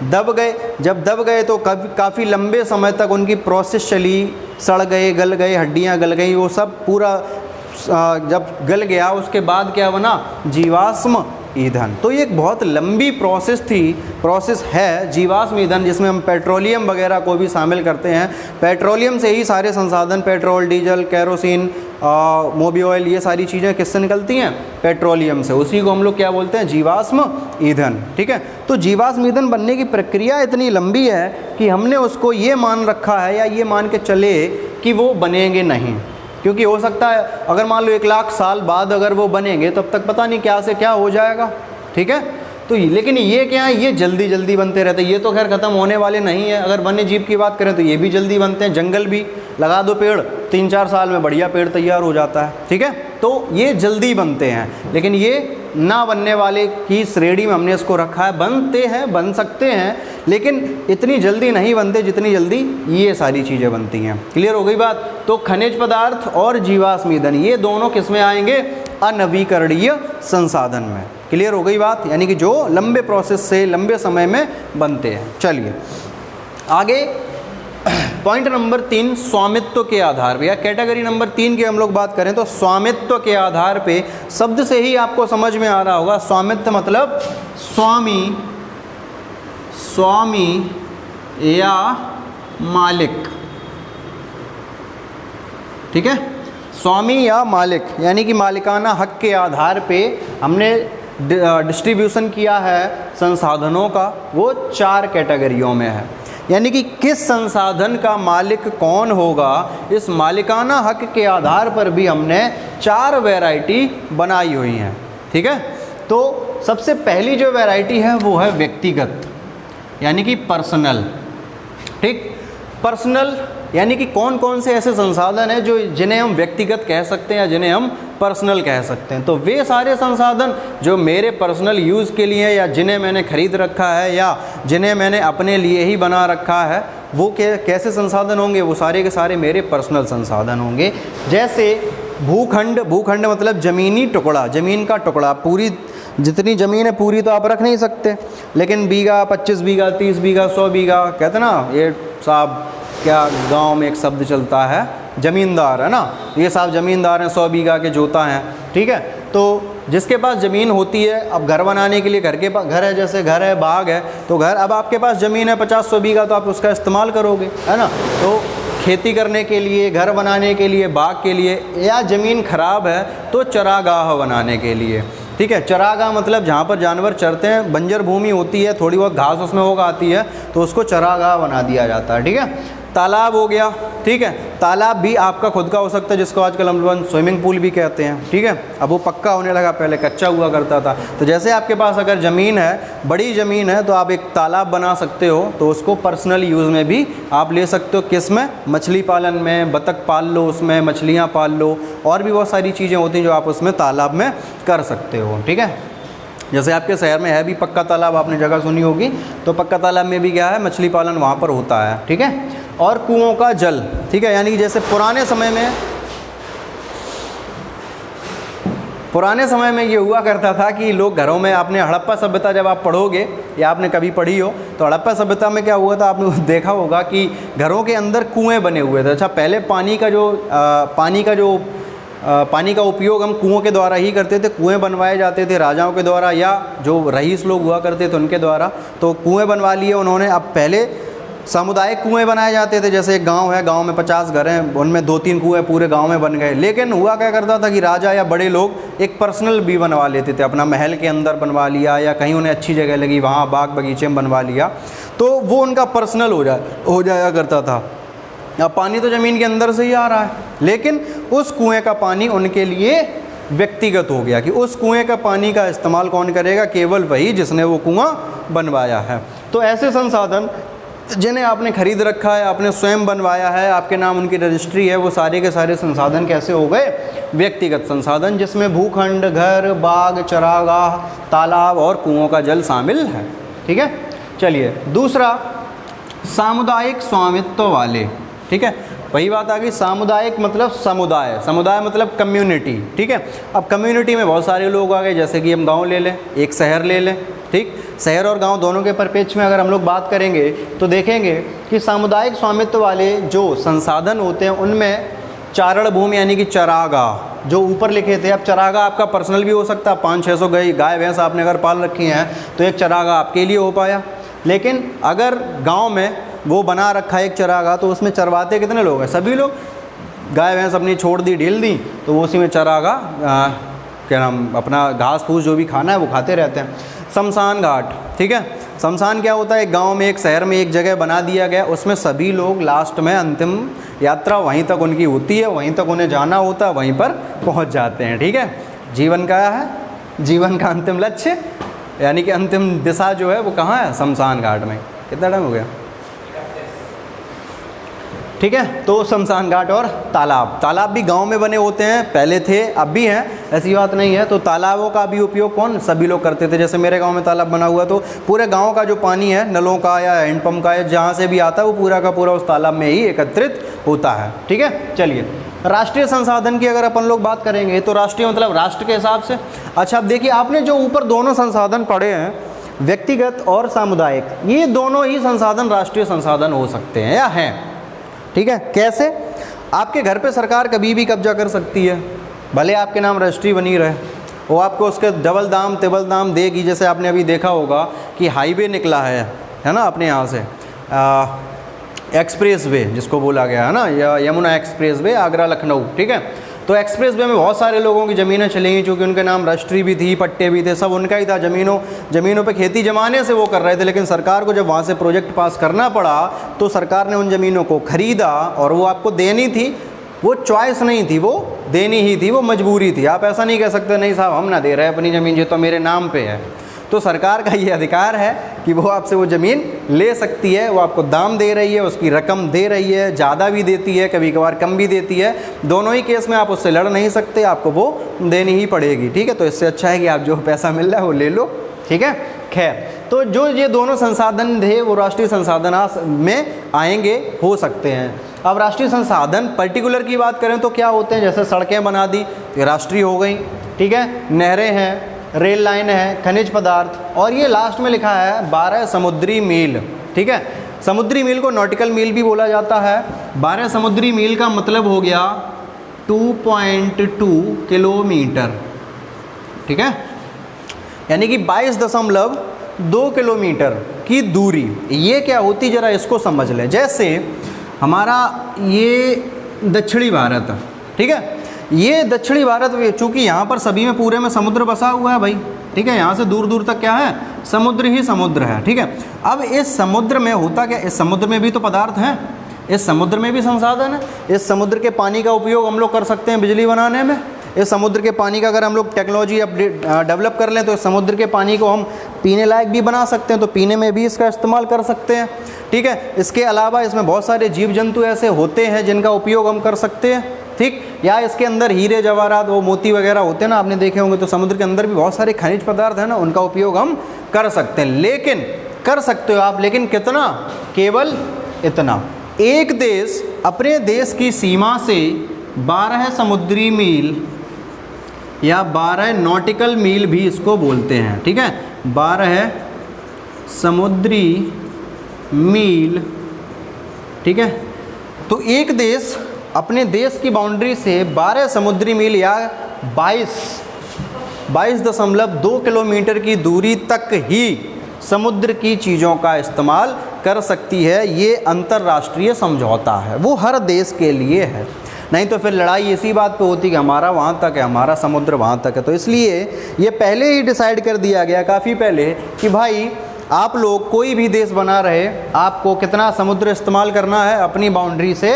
दब गए। जब दब गए तो काफ़ी लंबे समय तक उनकी प्रोसेस चली, सड़ गए, गल गए, हड्डियाँ गल गई, वो सब पूरा जब गल गया उसके बाद क्या बना, जीवाश्म ईंधन। तो ये एक बहुत लंबी प्रोसेस है जीवाश्म ईंधन, जिसमें हम पेट्रोलियम वगैरह को भी शामिल करते हैं। पेट्रोलियम से ही सारे संसाधन, पेट्रोल, डीजल, केरोसिन, मोबी ऑयल, ये सारी चीज़ें किससे निकलती हैं, पेट्रोलियम से। उसी को हम लोग क्या बोलते हैं, जीवाश्म ईंधन। ठीक है, तो जीवाश्म ईंधन बनने की प्रक्रिया इतनी लंबी है कि हमने उसको ये मान रखा है या ये मान के चले कि वो बनेंगे नहीं, क्योंकि हो सकता है अगर मान लो 1 लाख साल बाद अगर वो बनेंगे तब तक पता नहीं क्या से क्या हो जाएगा। ठीक है, तो लेकिन ये क्या है, ये जल्दी जल्दी बनते रहते हैं। ये तो खैर ख़त्म होने वाले नहीं है। अगर वन्य जीव की बात करें तो ये भी जल्दी बनते हैं, जंगल भी लगा दो पेड़, 3-4 साल में बढ़िया पेड़ तैयार हो जाता है। ठीक है, तो ये जल्दी बनते हैं, लेकिन ये ना बनने वाले की श्रेणी में हमने इसको रखा है। बनते हैं, बन सकते हैं, लेकिन इतनी जल्दी नहीं बनते जितनी जल्दी ये सारी चीज़ें बनती हैं। क्लियर हो गई बात। तो खनिज पदार्थ और जीवाश्म ईंधन ये दोनों किस में आएंगे, अनवीकरणीय संसाधन में। क्लियर हो गई बात, यानी कि जो लंबे प्रोसेस से लंबे समय में बनते हैं। चलिए आगे, पॉइंट नंबर 3, स्वामित्व के आधार पे, या कैटेगरी नंबर 3 की हम लोग बात करें तो स्वामित्व के आधार पे, शब्द से ही आपको समझ में आ रहा होगा, स्वामित्व मतलब स्वामी या मालिक। ठीक है, स्वामी या मालिक यानी कि मालिकाना हक के आधार पे हमने डिस्ट्रीब्यूशन किया है संसाधनों का, वो 4 कैटेगरियों में है। यानी कि किस संसाधन का मालिक कौन होगा, इस मालिकाना हक के आधार पर भी हमने 4 वैरायटी बनाई हुई हैं। ठीक है, तो सबसे पहली जो वैरायटी है वो है व्यक्तिगत, यानी कि पर्सनल। ठीक, पर्सनल यानी कि कौन कौन से ऐसे संसाधन हैं जो जिन्हें हम व्यक्तिगत कह सकते हैं या जिन्हें हम पर्सनल कह सकते हैं। तो वे सारे संसाधन जो मेरे पर्सनल यूज़ के लिए या जिन्हें मैंने खरीद रखा है या जिन्हें मैंने अपने लिए ही बना रखा है, वो कैसे संसाधन होंगे, वो सारे के सारे मेरे पर्सनल संसाधन होंगे। जैसे भूखंड मतलब ज़मीनी टुकड़ा, ज़मीन का टुकड़ा। पूरी जितनी ज़मीन है पूरी तो आप रख नहीं सकते, लेकिन बीघा, 25 बीघा, 30 बीघा, 100 बीघा, कहते ना ये साहब, क्या गांव में एक शब्द चलता है, ज़मींदार, है ना, ये साहब ज़मींदार हैं, 100 बीघा के जोता हैं। ठीक है, तो जिसके पास ज़मीन होती है, अब घर बनाने के लिए घर के पास घर है, जैसे घर है, बाग है, तो घर, अब आपके पास ज़मीन है 50-100 बीघा, तो आप उसका इस्तेमाल करोगे, है ना। तो खेती करने के लिए, घर बनाने के लिए, बाग के लिए, या ज़मीन ख़राब है तो चरागाह बनाने के लिए। ठीक है, चरागाह मतलब जहाँ पर जानवर चरते हैं, बंजर भूमि होती है, थोड़ी बहुत घास उसमें होगा आती है, तो उसको चरागाह बना दिया जाता है। ठीक है, तालाब हो गया। ठीक है, तालाब भी आपका खुद का हो सकता है, जिसको आजकल हम लोग स्विमिंग पूल भी कहते हैं। ठीक है, अब वो पक्का होने लगा, पहले कच्चा हुआ करता था। तो जैसे आपके पास अगर ज़मीन है, बड़ी ज़मीन है, तो आप एक तालाब बना सकते हो, तो उसको पर्सनल यूज़ में भी आप ले सकते हो। किस में, मछली पालन में, बतख पाल लो, उसमें मछलियाँ पाल लो, और भी बहुत सारी चीज़ें होती हैं जो आप उसमें तालाब में कर सकते हो। ठीक है, जैसे आपके शहर में है भी पक्का तालाब, आपने जगह सुनी होगी, तो पक्का तालाब में भी क्या है, मछली पालन वहाँ पर होता है। ठीक है, और कुओं का जल। ठीक है, यानी कि जैसे पुराने समय में ये हुआ करता था कि लोग घरों में, आपने हड़प्पा सभ्यता जब आप पढ़ोगे या आपने कभी पढ़ी हो, तो हड़प्पा सभ्यता में क्या हुआ था, आपने देखा होगा कि घरों के अंदर कुएं बने हुए थे। अच्छा, पहले पानी का उपयोग हम कुओं के द्वारा ही करते थे, कुएं बनवाए जाते थे राजाओं के द्वारा या जो रईस लोग हुआ करते थे उनके द्वारा, तो कुएं बनवा लिए उन्होंने। अब पहले सामुदायिक कुएं बनाए जाते थे, जैसे एक गांव है, गांव में 50 घर हैं, उनमें 2-3 कुएं पूरे गांव में बन गए। लेकिन हुआ क्या करता था कि राजा या बड़े लोग एक पर्सनल भी बनवा लेते थे, अपना महल के अंदर बनवा लिया या कहीं उन्हें अच्छी जगह लगी वहाँ बाग बगीचे में बनवा लिया, तो वो उनका पर्सनल हो जाया करता था। अब पानी तो ज़मीन के अंदर से ही आ रहा है, लेकिन उस कुएँ का पानी उनके लिए व्यक्तिगत हो गया कि उस कुएं का पानी का इस्तेमाल कौन करेगा, केवल वही जिसने वो कुआं बनवाया है। तो ऐसे संसाधन जिन्हें आपने खरीद रखा है, आपने स्वयं बनवाया है, आपके नाम उनकी रजिस्ट्री है, वो सारे के सारे संसाधन कैसे हो गए, व्यक्तिगत संसाधन, जिसमें भूखंड, घर, बाग, चरागाह, तालाब और कुओं का जल शामिल है। ठीक है, चलिए दूसरा, सामुदायिक स्वामित्व वाले। ठीक है, वही बात आ गई, सामुदायिक मतलब समुदाय, समुदाय मतलब कम्युनिटी। ठीक है, अब कम्युनिटी में बहुत सारे लोग आ गए, जैसे कि हम गांव ले लें, एक शहर ले लें। ठीक, शहर और गांव दोनों के परिप्रेक्ष्य में अगर हम लोग बात करेंगे तो देखेंगे कि सामुदायिक स्वामित्व वाले जो संसाधन होते हैं उनमें चारण भूमि यानी कि चरागाह जो ऊपर लिखे थे, अब चरागाह आपका पर्सनल भी हो सकता है, 500-600 गाय भैंस आपने अगर पाल रखी हैं तो एक चरागाह आपके लिए हो पाया। लेकिन अगर गाँव में वो बना रखा है एक चरागाह, तो उसमें चरवाते कितने लोग हैं, सभी लोग, गाय भैंस अपनी छोड़ दी, ढील दी, तो वो उसी में चरागाह क्या नाम अपना घास फूस जो भी खाना है वो खाते रहते हैं। शमशान घाट, ठीक है, शमशान क्या होता है, एक गांव में, एक शहर में एक जगह बना दिया गया, उसमें सभी लोग लास्ट में अंतिम यात्रा वहीं तक उनकी होती है, वहीं तक उन्हें जाना होता है, वहीं पर पहुंच जाते हैं। ठीक है, जीवन का है, जीवन का अंतिम लक्ष्य यानी कि अंतिम दिशा जो है वो कहाँ है, शमशान घाट में। कितना टाइम हो गया, ठीक है। तो शमशान घाट और तालाब, तालाब भी गांव में बने होते हैं, पहले थे अब भी हैं, ऐसी बात नहीं है। तो तालाबों का भी उपयोग कौन, सभी लोग करते थे। जैसे मेरे गांव में तालाब बना हुआ, तो पूरे गांव का जो पानी है, नलों का या हैंडपम्प का या जहाँ से भी आता है, वो पूरा का पूरा उस तालाब में ही एकत्रित होता है। ठीक है, चलिए राष्ट्रीय संसाधन की अगर अपन लोग बात करेंगे तो राष्ट्रीय मतलब राष्ट्र के हिसाब से। अच्छा, अब देखिए आपने जो ऊपर दोनों संसाधन पढ़े हैं, व्यक्तिगत और सामुदायिक, ये दोनों ही संसाधन राष्ट्रीय संसाधन हो सकते हैं या हैं। ठीक है, कैसे, आपके घर पे सरकार कभी भी कब्जा कर सकती है, भले आपके नाम रजिस्ट्री बनी रहे, वो आपको उसके डबल दाम तिबल दाम देगी। जैसे आपने अभी देखा होगा कि हाईवे निकला है ना अपने यहाँ से, एक्सप्रेस वे जिसको बोला गया है ना, या यमुना एक्सप्रेस वे आगरा लखनऊ। ठीक है, तो एक्सप्रेस वे में बहुत सारे लोगों की ज़मीनें चलेंगी, चूँकि उनके नाम रजिस्ट्री भी थी, पट्टे भी थे, सब उनका ही था। ज़मीनों पे खेती जमाने से वो कर रहे थे, लेकिन सरकार को जब वहाँ से प्रोजेक्ट पास करना पड़ा तो सरकार ने उन ज़मीनों को ख़रीदा और वो आपको देनी थी, वो चॉइस नहीं थी, वो देनी ही थी, वो मजबूरी थी। आप ऐसा नहीं कह सकते नहीं साहब हम ना दे रहे अपनी ज़मीन, ये तो मेरे नाम पे है। तो सरकार का ये अधिकार है कि वो आपसे वो ज़मीन ले सकती है, वो आपको दाम दे रही है, उसकी रकम दे रही है, ज़्यादा भी देती है, कभी कभार कम भी देती है। दोनों ही केस में आप उससे लड़ नहीं सकते, आपको वो देनी ही पड़ेगी। ठीक है, तो इससे अच्छा है कि आप जो पैसा मिल रहा है वो ले लो। ठीक है, खैर, तो जो ये दोनों संसाधन थे वो राष्ट्रीय संसाधन में आएंगे, हो सकते हैं। अब राष्ट्रीय संसाधन पर्टिकुलर की बात करें तो क्या होते हैं, जैसे सड़कें बना दी, ये राष्ट्रीय हो गई। ठीक है, नहरें हैं, रेल लाइन है, खनिज पदार्थ, और ये लास्ट में लिखा है 12 समुद्री मील। ठीक है, समुद्री मील को नॉटिकल मील भी बोला जाता है। 12 समुद्री मील का मतलब हो गया 2.2 किलोमीटर। ठीक है, यानी कि 22.2 किलोमीटर की दूरी। ये क्या होती, जरा इसको समझ लें। जैसे हमारा ये दक्षिणी भारत, ठीक है, ये दक्षिणी भारत, चूँकि यहाँ पर सभी में पूरे में समुद्र बसा हुआ है भाई। ठीक है, यहाँ से दूर दूर तक क्या है, समुद्र ही समुद्र है। ठीक है, अब इस समुद्र में होता क्या, इस समुद्र में भी तो पदार्थ हैं, इस समुद्र में भी संसाधन है। इस समुद्र के पानी का उपयोग हम लोग कर सकते हैं बिजली बनाने में। इस समुद्र के पानी का अगर हम लोग टेक्नोलॉजी डेवलप कर लें तो इस समुद्र के पानी को हम पीने लायक भी बना सकते हैं, तो पीने में भी इसका इस्तेमाल कर सकते हैं। ठीक है, इसके अलावा इसमें बहुत सारे जीव जंतु ऐसे होते हैं जिनका उपयोग हम कर सकते हैं। ठीक, या इसके अंदर हीरे जवाहरात, वो मोती वगैरह होते हैं ना, आपने देखे होंगे। तो समुद्र के अंदर भी बहुत सारे खनिज पदार्थ हैं ना, उनका उपयोग हम कर सकते हैं। लेकिन कर सकते हो आप, लेकिन कितना, केवल इतना। एक देश अपने देश की सीमा से 12 समुद्री मील या 12 नॉटिकल मील भी इसको बोलते हैं। ठीक है, 12 समुद्री मील। ठीक है, तो एक देश अपने देश की बाउंड्री से 12 समुद्री मील या 22.2 किलोमीटर की दूरी तक ही समुद्र की चीज़ों का इस्तेमाल कर सकती है, ये अंतर्राष्ट्रीय समझौता है, वो हर देश के लिए है। नहीं तो फिर लड़ाई इसी बात पे होती कि हमारा वहाँ तक है, हमारा समुद्र वहाँ तक है। तो इसलिए ये पहले ही डिसाइड कर दिया गया काफ़ी पहले कि भाई आप लोग कोई भी देश बना रहे, आपको कितना समुद्र इस्तेमाल करना है, अपनी बाउंड्री से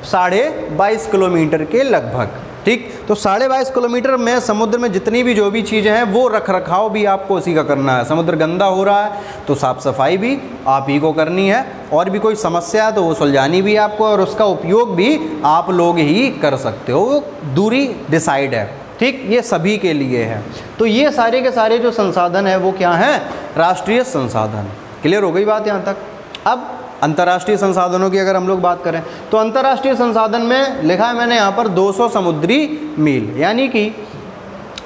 22.5 किलोमीटर के लगभग, ठीक। तो 22.5 किलोमीटर में समुद्र में जितनी भी जो भी चीज़ें हैं वो रख रखाव भी आपको उसी का करना है। समुद्र गंदा हो रहा है तो साफ़ सफाई भी आप ही को करनी है, और भी कोई समस्या है तो वो सुलझानी भी आपको, और उसका उपयोग भी आप लोग ही कर सकते हो। वो दूरी डिसाइड है, ठीक, ये सभी के लिए है। तो ये सारे के सारे जो संसाधन है वो क्या हैं, राष्ट्रीय संसाधन। क्लियर हो गई बात यहाँ तक। अब अंतर्राष्ट्रीय संसाधनों की अगर हम लोग बात करें तो अंतर्राष्ट्रीय संसाधन में लिखा है मैंने यहाँ पर 200 समुद्री मील, यानी कि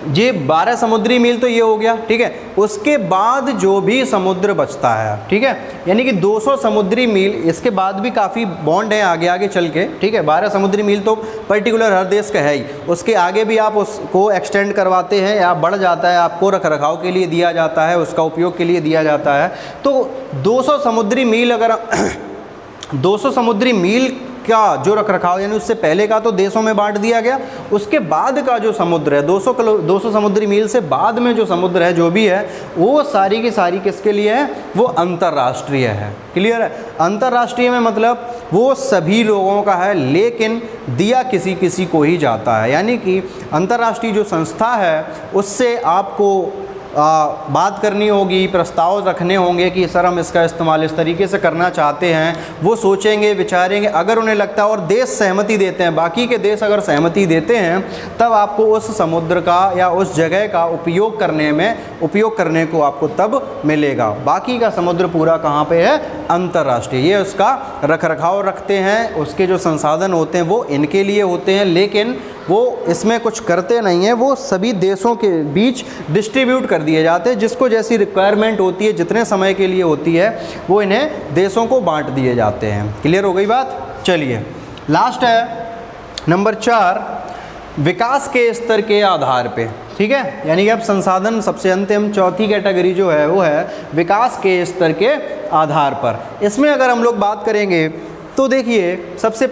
ये 12 समुद्री मील तो ये हो गया, ठीक है। उसके बाद जो भी समुद्र बचता है, ठीक है, यानी कि 200 समुद्री मील, इसके बाद भी काफ़ी बॉन्ड है आगे आगे चल के, ठीक है। 12 समुद्री मील तो पर्टिकुलर हर देश का है ही, उसके आगे भी आप उसको एक्सटेंड करवाते हैं या बढ़ जाता है, आपको रख रखाव के लिए दिया जाता है, उसका उपयोग के लिए दिया जाता है। तो 200 समुद्री मील अगर 200 समुद्री मील का जो रख रखाव, यानी उससे पहले का तो देशों में बांट दिया गया, उसके बाद का जो समुद्र है 200 समुद्री मील से बाद में जो समुद्र है जो भी है वो सारी की सारी किसके लिए है, वो अंतर्राष्ट्रीय है। क्लियर है। अंतर्राष्ट्रीय में मतलब वो सभी लोगों का है, लेकिन दिया किसी किसी को ही जाता है। यानी कि अंतर्राष्ट्रीय जो संस्था है उससे आपको बात करनी होगी, प्रस्ताव रखने होंगे कि सर हम इसका इस्तेमाल इस तरीके से करना चाहते हैं। वो सोचेंगे, विचारेंगे, अगर उन्हें लगता है और देश सहमति देते हैं, बाकी के देश अगर सहमति देते हैं, तब आपको उस समुद्र का या उस जगह का उपयोग करने को आपको तब मिलेगा। बाकी का समुद्र पूरा कहाँ पे है, अंतर्राष्ट्रीय। ये उसका रख रखाव रखते हैं, उसके जो संसाधन होते हैं वो इनके लिए होते हैं, लेकिन वो इसमें कुछ करते नहीं हैं, वो सभी देशों के बीच डिस्ट्रीब्यूट कर दिए जाते हैं। जिसको जैसी रिक्वायरमेंट होती है, जितने समय के लिए होती है, वो इन्हें देशों को बांट दिए जाते हैं। क्लियर हो गई बात। चलिए लास्ट है नंबर 4, विकास के स्तर के आधार पे, ठीक है। यानी कि अब संसाधन सबसे अंतिम चौथी कैटेगरी जो है वो है विकास के स्तर के आधार पर। इसमें अगर हम लोग बात करेंगे तो देखिए सबसे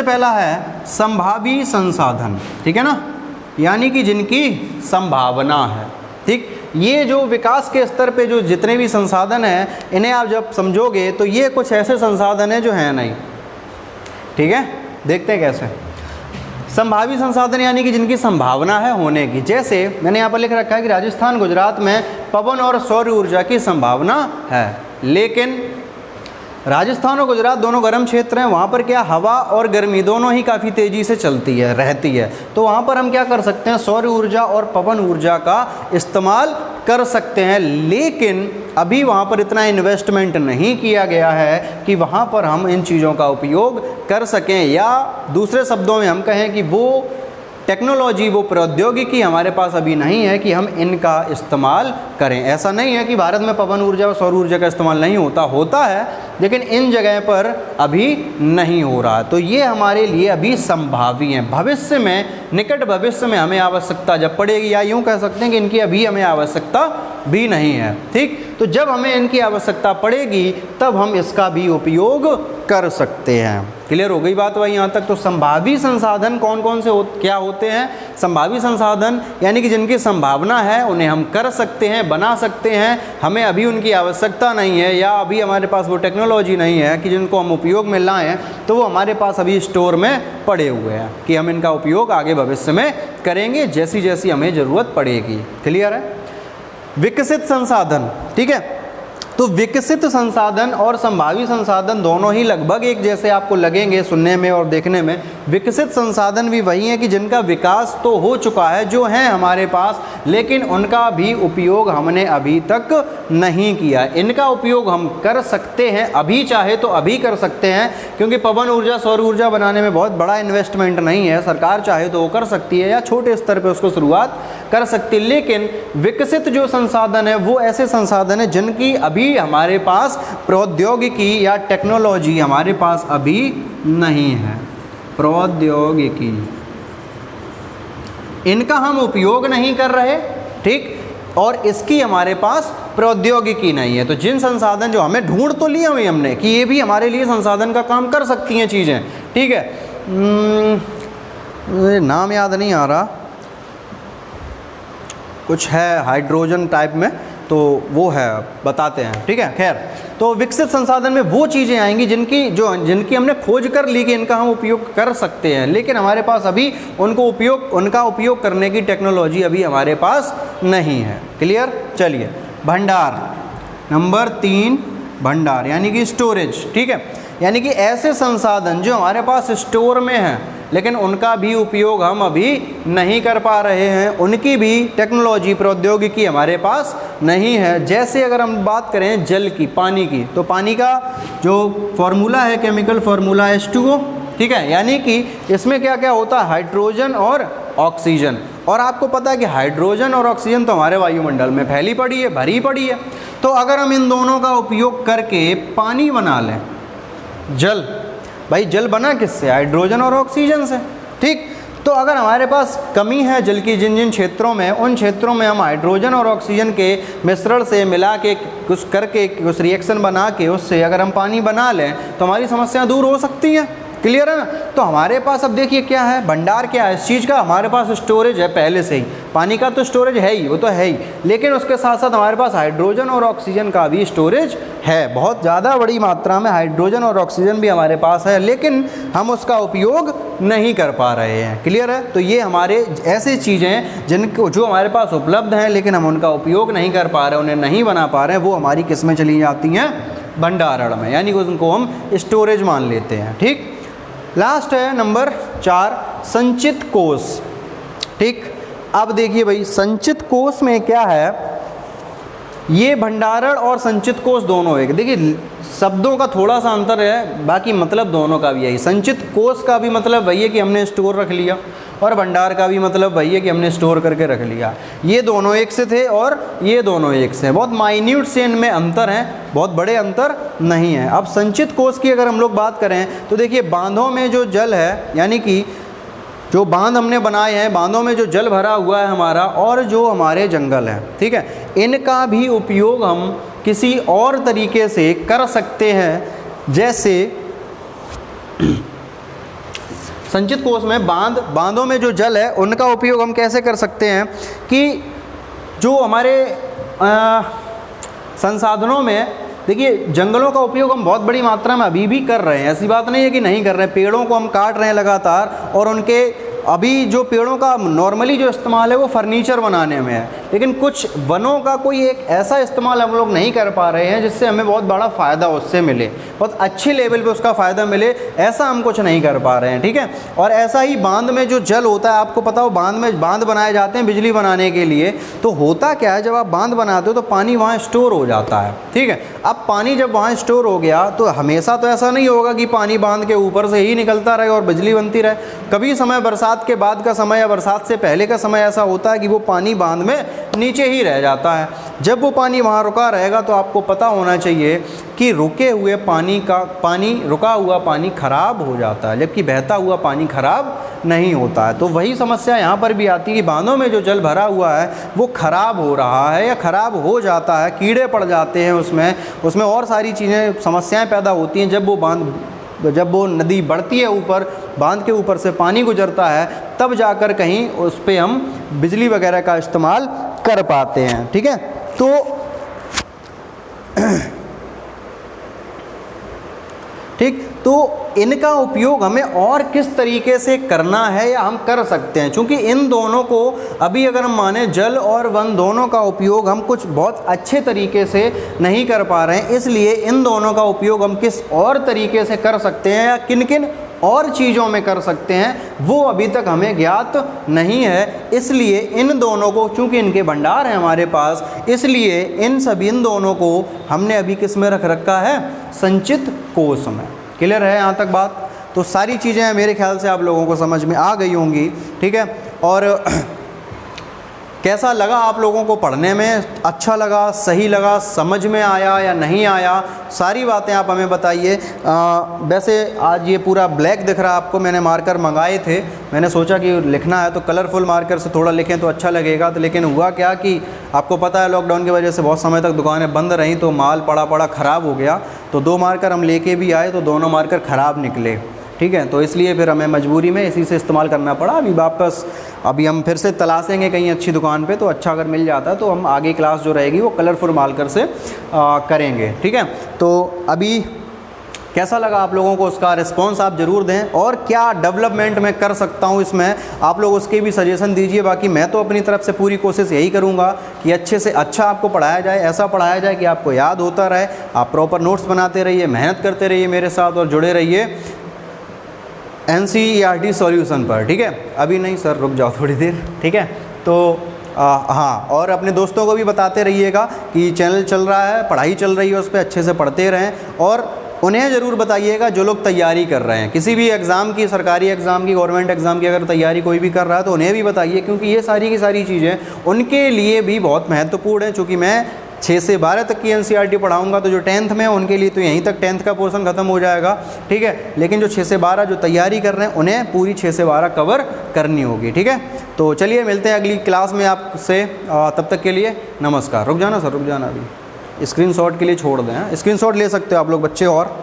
पहला है संभावी संसाधन, ठीक है ना, यानी कि जिनकी संभावना है, ठीक। ये जो विकास के स्तर पे जो जितने भी संसाधन हैं, इन्हें आप जब समझोगे तो ये कुछ ऐसे संसाधन हैं जो हैं नहीं, ठीक है। देखते हैं कैसे। संभावी संसाधन यानी कि जिनकी संभावना है होने की। जैसे मैंने यहाँ पर लिख रखा है कि राजस्थान गुजरात में पवन और सौर ऊर्जा की संभावना है, लेकिन राजस्थान और गुजरात दोनों गर्म क्षेत्र हैं, वहाँ पर क्या हवा और गर्मी दोनों ही काफ़ी तेज़ी से रहती है। तो वहाँ पर हम क्या कर सकते हैं, सौर ऊर्जा और पवन ऊर्जा का इस्तेमाल कर सकते हैं, लेकिन अभी वहाँ पर इतना इन्वेस्टमेंट नहीं किया गया है कि वहाँ पर हम इन चीज़ों का उपयोग कर सकें, या दूसरे शब्दों में हम कहें कि वो टेक्नोलॉजी, वो प्रौद्योगिकी हमारे पास अभी नहीं है कि हम इनका इस्तेमाल करें। ऐसा नहीं है कि भारत में पवन ऊर्जा और सौर ऊर्जा का इस्तेमाल नहीं होता है, लेकिन इन जगह पर अभी नहीं हो रहा। तो ये हमारे लिए अभी संभावी हैं। भविष्य में, निकट भविष्य में हमें आवश्यकता जब पड़ेगी, या यूँ कह सकते हैं कि इनकी अभी हमें आवश्यकता भी नहीं है, ठीक। तो जब हमें इनकी आवश्यकता पड़ेगी तब हम इसका भी उपयोग कर सकते हैं। क्लियर हो गई बात भाई यहाँ तक। तो संभावी संसाधन कौन कौन से क्या होते हैं। संभावी संसाधन यानी कि जिनकी संभावना है, उन्हें हम कर सकते हैं, बना सकते हैं, हमें अभी उनकी आवश्यकता नहीं है, या अभी हमारे पास वो टेक्नोलॉजी नहीं है कि जिनको हम उपयोग में लाएं, तो वो हमारे पास अभी स्टोर में पड़े हुए हैं कि हम इनका उपयोग आगे भविष्य में करेंगे जैसी जैसी हमें ज़रूरत पड़ेगी। क्लियर है। विकसित संसाधन, ठीक है। तो विकसित संसाधन और संभावी संसाधन दोनों ही लगभग एक जैसे आपको लगेंगे सुनने में और देखने में। विकसित संसाधन भी वही है कि जिनका विकास तो हो चुका है, जो हैं हमारे पास, लेकिन उनका भी उपयोग हमने अभी तक नहीं किया। इनका उपयोग हम कर सकते हैं, अभी चाहे तो अभी कर सकते हैं, क्योंकि पवन ऊर्जा, सौर ऊर्जा बनाने में बहुत बड़ा इन्वेस्टमेंट नहीं है। सरकार चाहे तो वो कर सकती है, या छोटे स्तर पर उसको शुरुआत कर सकती है। लेकिन विकसित जो संसाधन है वो ऐसे संसाधन है जिनकी अभी हमारे पास प्रौद्योगिकी या टेक्नोलॉजी हमारे पास अभी नहीं है। प्रौद्योगिकी, इनका हम उपयोग नहीं कर रहे, ठीक। और इसकी हमारे पास प्रौद्योगिकी नहीं है। तो जिन संसाधन जो हमें ढूंढ तो लिए हुए हमने कि ये भी हमारे लिए संसाधन का काम कर सकती हैं चीज़ें, ठीक है। नाम याद नहीं आ रहा, कुछ है हाइड्रोजन टाइप में, तो वो है, बताते हैं, ठीक है। खैर, तो विकसित संसाधन में वो चीज़ें आएंगी जिनकी हमने खोज कर ली कि इनका हम उपयोग कर सकते हैं, लेकिन हमारे पास अभी उनका उपयोग करने की टेक्नोलॉजी अभी हमारे पास नहीं है। क्लियर। चलिए, भंडार नंबर 3, भंडार यानी कि स्टोरेज, ठीक है। यानी कि ऐसे संसाधन जो हमारे पास स्टोर में हैं लेकिन उनका भी उपयोग हम अभी नहीं कर पा रहे हैं, उनकी भी टेक्नोलॉजी प्रौद्योगिकी हमारे पास नहीं है। जैसे अगर हम बात करें जल की, पानी की, तो पानी का जो फॉर्मूला है, केमिकल फार्मूला H2O, ठीक है। यानी कि इसमें क्या क्या होता है, हाइड्रोजन और ऑक्सीजन। और आपको पता है कि हाइड्रोजन और ऑक्सीजन तो हमारे वायुमंडल में फैली पड़ी है, भरी पड़ी है। तो अगर हम इन दोनों का उपयोग करके पानी बना लें, जल, भाई जल बना किससे, हाइड्रोजन और ऑक्सीजन से, ठीक। तो अगर हमारे पास कमी है जल की जिन क्षेत्रों में, उन क्षेत्रों में हम हाइड्रोजन और ऑक्सीजन के मिश्रण से मिला के कुछ करके कुछ रिएक्शन बना के उससे अगर हम पानी बना लें तो हमारी समस्या दूर हो सकती है। क्लियर है ना। तो हमारे पास अब देखिए क्या है, भंडार क्या है इस चीज़ का, हमारे पास स्टोरेज है पहले से ही, पानी का तो स्टोरेज है ही, वो तो है ही, लेकिन उसके साथ साथ हमारे पास हाइड्रोजन और ऑक्सीजन का भी स्टोरेज है, बहुत ज़्यादा बड़ी मात्रा में हाइड्रोजन और ऑक्सीजन भी हमारे पास है, लेकिन हम उसका उपयोग नहीं कर पा रहे हैं। क्लियर है। तो ये हमारे ऐसी चीज़ें हैं जिनको जो हमारे पास उपलब्ध हैं लेकिन हम उनका उपयोग नहीं कर पा रहे, उन्हें नहीं बना पा रहे हैं, वो हमारी किस में चली जाती हैं, भंडारण में, यानी कि उनको हम स्टोरेज मान लेते हैं। ठीक। लास्ट है नंबर 4, संचित कोष। ठीक। अब देखिए भाई, संचित कोष में क्या है, ये भंडारण और संचित कोष दोनों है। देखिए शब्दों का थोड़ा सा अंतर है, बाकी मतलब दोनों का भी यही। संचित कोष का भी मतलब वही है कि हमने स्टोर रख लिया, और भंडार का भी मतलब वही है कि हमने स्टोर करके रख लिया। ये दोनों एक से थे और ये दोनों एक से, बहुत माइन्यूट से इनमें अंतर है, बहुत बड़े अंतर नहीं है। अब संचित कोष की अगर हम लोग बात करें तो देखिए बांधों में जो जल है, यानी कि जो बांध हमने बनाए हैं, बांधों में जो जल भरा हुआ है हमारा, और जो हमारे जंगल है, ठीक है, इनका भी उपयोग हम किसी और तरीके से कर सकते हैं। जैसे संचित कोष में बांधों में जो जल है उनका उपयोग हम कैसे कर सकते हैं कि जो हमारे संसाधनों में, देखिए जंगलों का उपयोग हम बहुत बड़ी मात्रा में अभी भी कर रहे हैं, ऐसी बात नहीं है कि नहीं कर रहे हैं। पेड़ों को हम काट रहे हैं लगातार, और उनके अभी जो पेड़ों का नॉर्मली जो इस्तेमाल है वो फर्नीचर बनाने में है, लेकिन कुछ वनों का कोई एक ऐसा इस्तेमाल हम लोग नहीं कर पा रहे हैं जिससे हमें बहुत बड़ा फ़ायदा उससे मिले, बहुत अच्छे लेवल पे उसका फ़ायदा मिले, ऐसा हम कुछ नहीं कर पा रहे हैं। ठीक है। और ऐसा ही बांध में जो जल होता है, आपको पता हो बांध बनाए जाते हैं बिजली बनाने के लिए। तो होता क्या है, जब आप बांध बनाते हो तो पानी वहाँ स्टोर हो जाता है। ठीक है। अब पानी जब वहाँ स्टोर हो गया तो हमेशा तो ऐसा नहीं होगा कि पानी बांध के ऊपर से ही निकलता रहे और बिजली बनती रहे। कभी समय बरसात के बाद का समय या बरसात से पहले का समय ऐसा होता है कि वो पानी बांध में नीचे ही रह जाता है। जब वो पानी वहाँ रुका रहेगा तो आपको पता होना चाहिए कि रुका हुआ पानी खराब हो जाता है, जबकि बहता हुआ पानी खराब नहीं होता है। तो वही समस्या यहाँ पर भी आती है कि बांधों में जो जल भरा हुआ है वो खराब हो रहा है या खराब हो जाता है, कीड़े पड़ जाते हैं उसमें और सारी चीज़ें समस्याएं पैदा होती हैं। जब वो नदी बढ़ती है ऊपर, बांध के ऊपर से पानी गुजरता है, तब जाकर कहीं उस पर हम बिजली वगैरह का इस्तेमाल कर पाते हैं। ठीक है। तो ठीक, तो इनका उपयोग हमें और किस तरीके से करना है या हम कर सकते हैं, क्योंकि इन दोनों को अभी अगर हम माने जल और वन दोनों का उपयोग हम कुछ बहुत अच्छे तरीके से नहीं कर पा रहे हैं, इसलिए इन दोनों का उपयोग हम किस और तरीके से कर सकते हैं या किन किन और चीज़ों में कर सकते हैं वो अभी तक हमें ज्ञात नहीं है। इसलिए इन दोनों को, चूँकि इनके भंडार हैं हमारे पास, इसलिए इन दोनों को हमने अभी किस में रख रखा है, संचित कोष में। क्लियर है यहाँ तक बात। तो सारी चीज़ें मेरे ख्याल से आप लोगों को समझ में आ गई होंगी। ठीक है। और कैसा लगा आप लोगों को पढ़ने में, अच्छा लगा, सही लगा, समझ में आया या नहीं आया, सारी बातें आप हमें बताइए। वैसे आज ये पूरा ब्लैक दिख रहा है आपको, मैंने मार्कर मंगाए थे, मैंने सोचा कि लिखना है तो कलरफुल मार्कर से थोड़ा लिखें तो अच्छा लगेगा, तो लेकिन हुआ क्या कि आपको पता है लॉकडाउन की वजह से बहुत समय तक दुकानें बंद रहीं तो माल पड़ा पड़ा ख़राब हो गया, तो 2 मार्कर हम लेके भी आए तो दोनों मार्कर ख़राब निकले, ठीक है। तो इसलिए फिर हमें मजबूरी में इसी से इस्तेमाल करना पड़ा। अभी हम फिर से तलाशेंगे कहीं अच्छी दुकान पे, तो अच्छा अगर मिल जाता है तो हम आगे क्लास जो रहेगी वो कलरफुल मार्कर से करेंगे, ठीक है। तो अभी कैसा लगा आप लोगों को, उसका रिस्पांस आप ज़रूर दें, और क्या डेवलपमेंट मैं कर सकता हूँ इसमें आप लोग उसके भी सजेशन दीजिए। बाकी मैं तो अपनी तरफ से पूरी कोशिश यही करूँगा कि अच्छे से अच्छा आपको पढ़ाया जाए, ऐसा पढ़ाया जाए कि आपको याद होता रहे, आप प्रॉपर नोट्स बनाते रहिए, मेहनत करते रहिए मेरे साथ और जुड़े रहिए NCERT सॉल्यूशन पर, ठीक है। अभी नहीं सर, रुक जाओ थोड़ी देर, ठीक है। तो हाँ, और अपने दोस्तों को भी बताते रहिएगा कि चैनल चल रहा है, पढ़ाई चल रही है, उस पर अच्छे से पढ़ते रहें, और उन्हें ज़रूर बताइएगा जो लोग तैयारी कर रहे हैं किसी भी एग्ज़ाम की, सरकारी एग्ज़ाम की, गवर्नमेंट एग्ज़ाम की अगर तैयारी कोई भी कर रहा है तो उन्हें भी बताइए, क्योंकि ये सारी की सारी चीज़ें उनके लिए भी बहुत महत्वपूर्ण हैं। चूँकि मैं 6 से 12 तक की NCERT पढ़ाऊंगा, तो जो 10th में है उनके लिए तो यहीं तक 10th का पोर्शन ख़त्म हो जाएगा, ठीक है। लेकिन जो 6 से 12 जो तैयारी कर रहे हैं उन्हें पूरी 6 से 12 कवर करनी होगी, ठीक है। तो चलिए मिलते हैं अगली क्लास में आपसे, तब तक के लिए नमस्कार। रुक जाना सर, रुक जाना, अभी स्क्रीनशॉट के लिए छोड़ दें, स्क्रीनशॉट ले सकते हो आप लोग बच्चे। और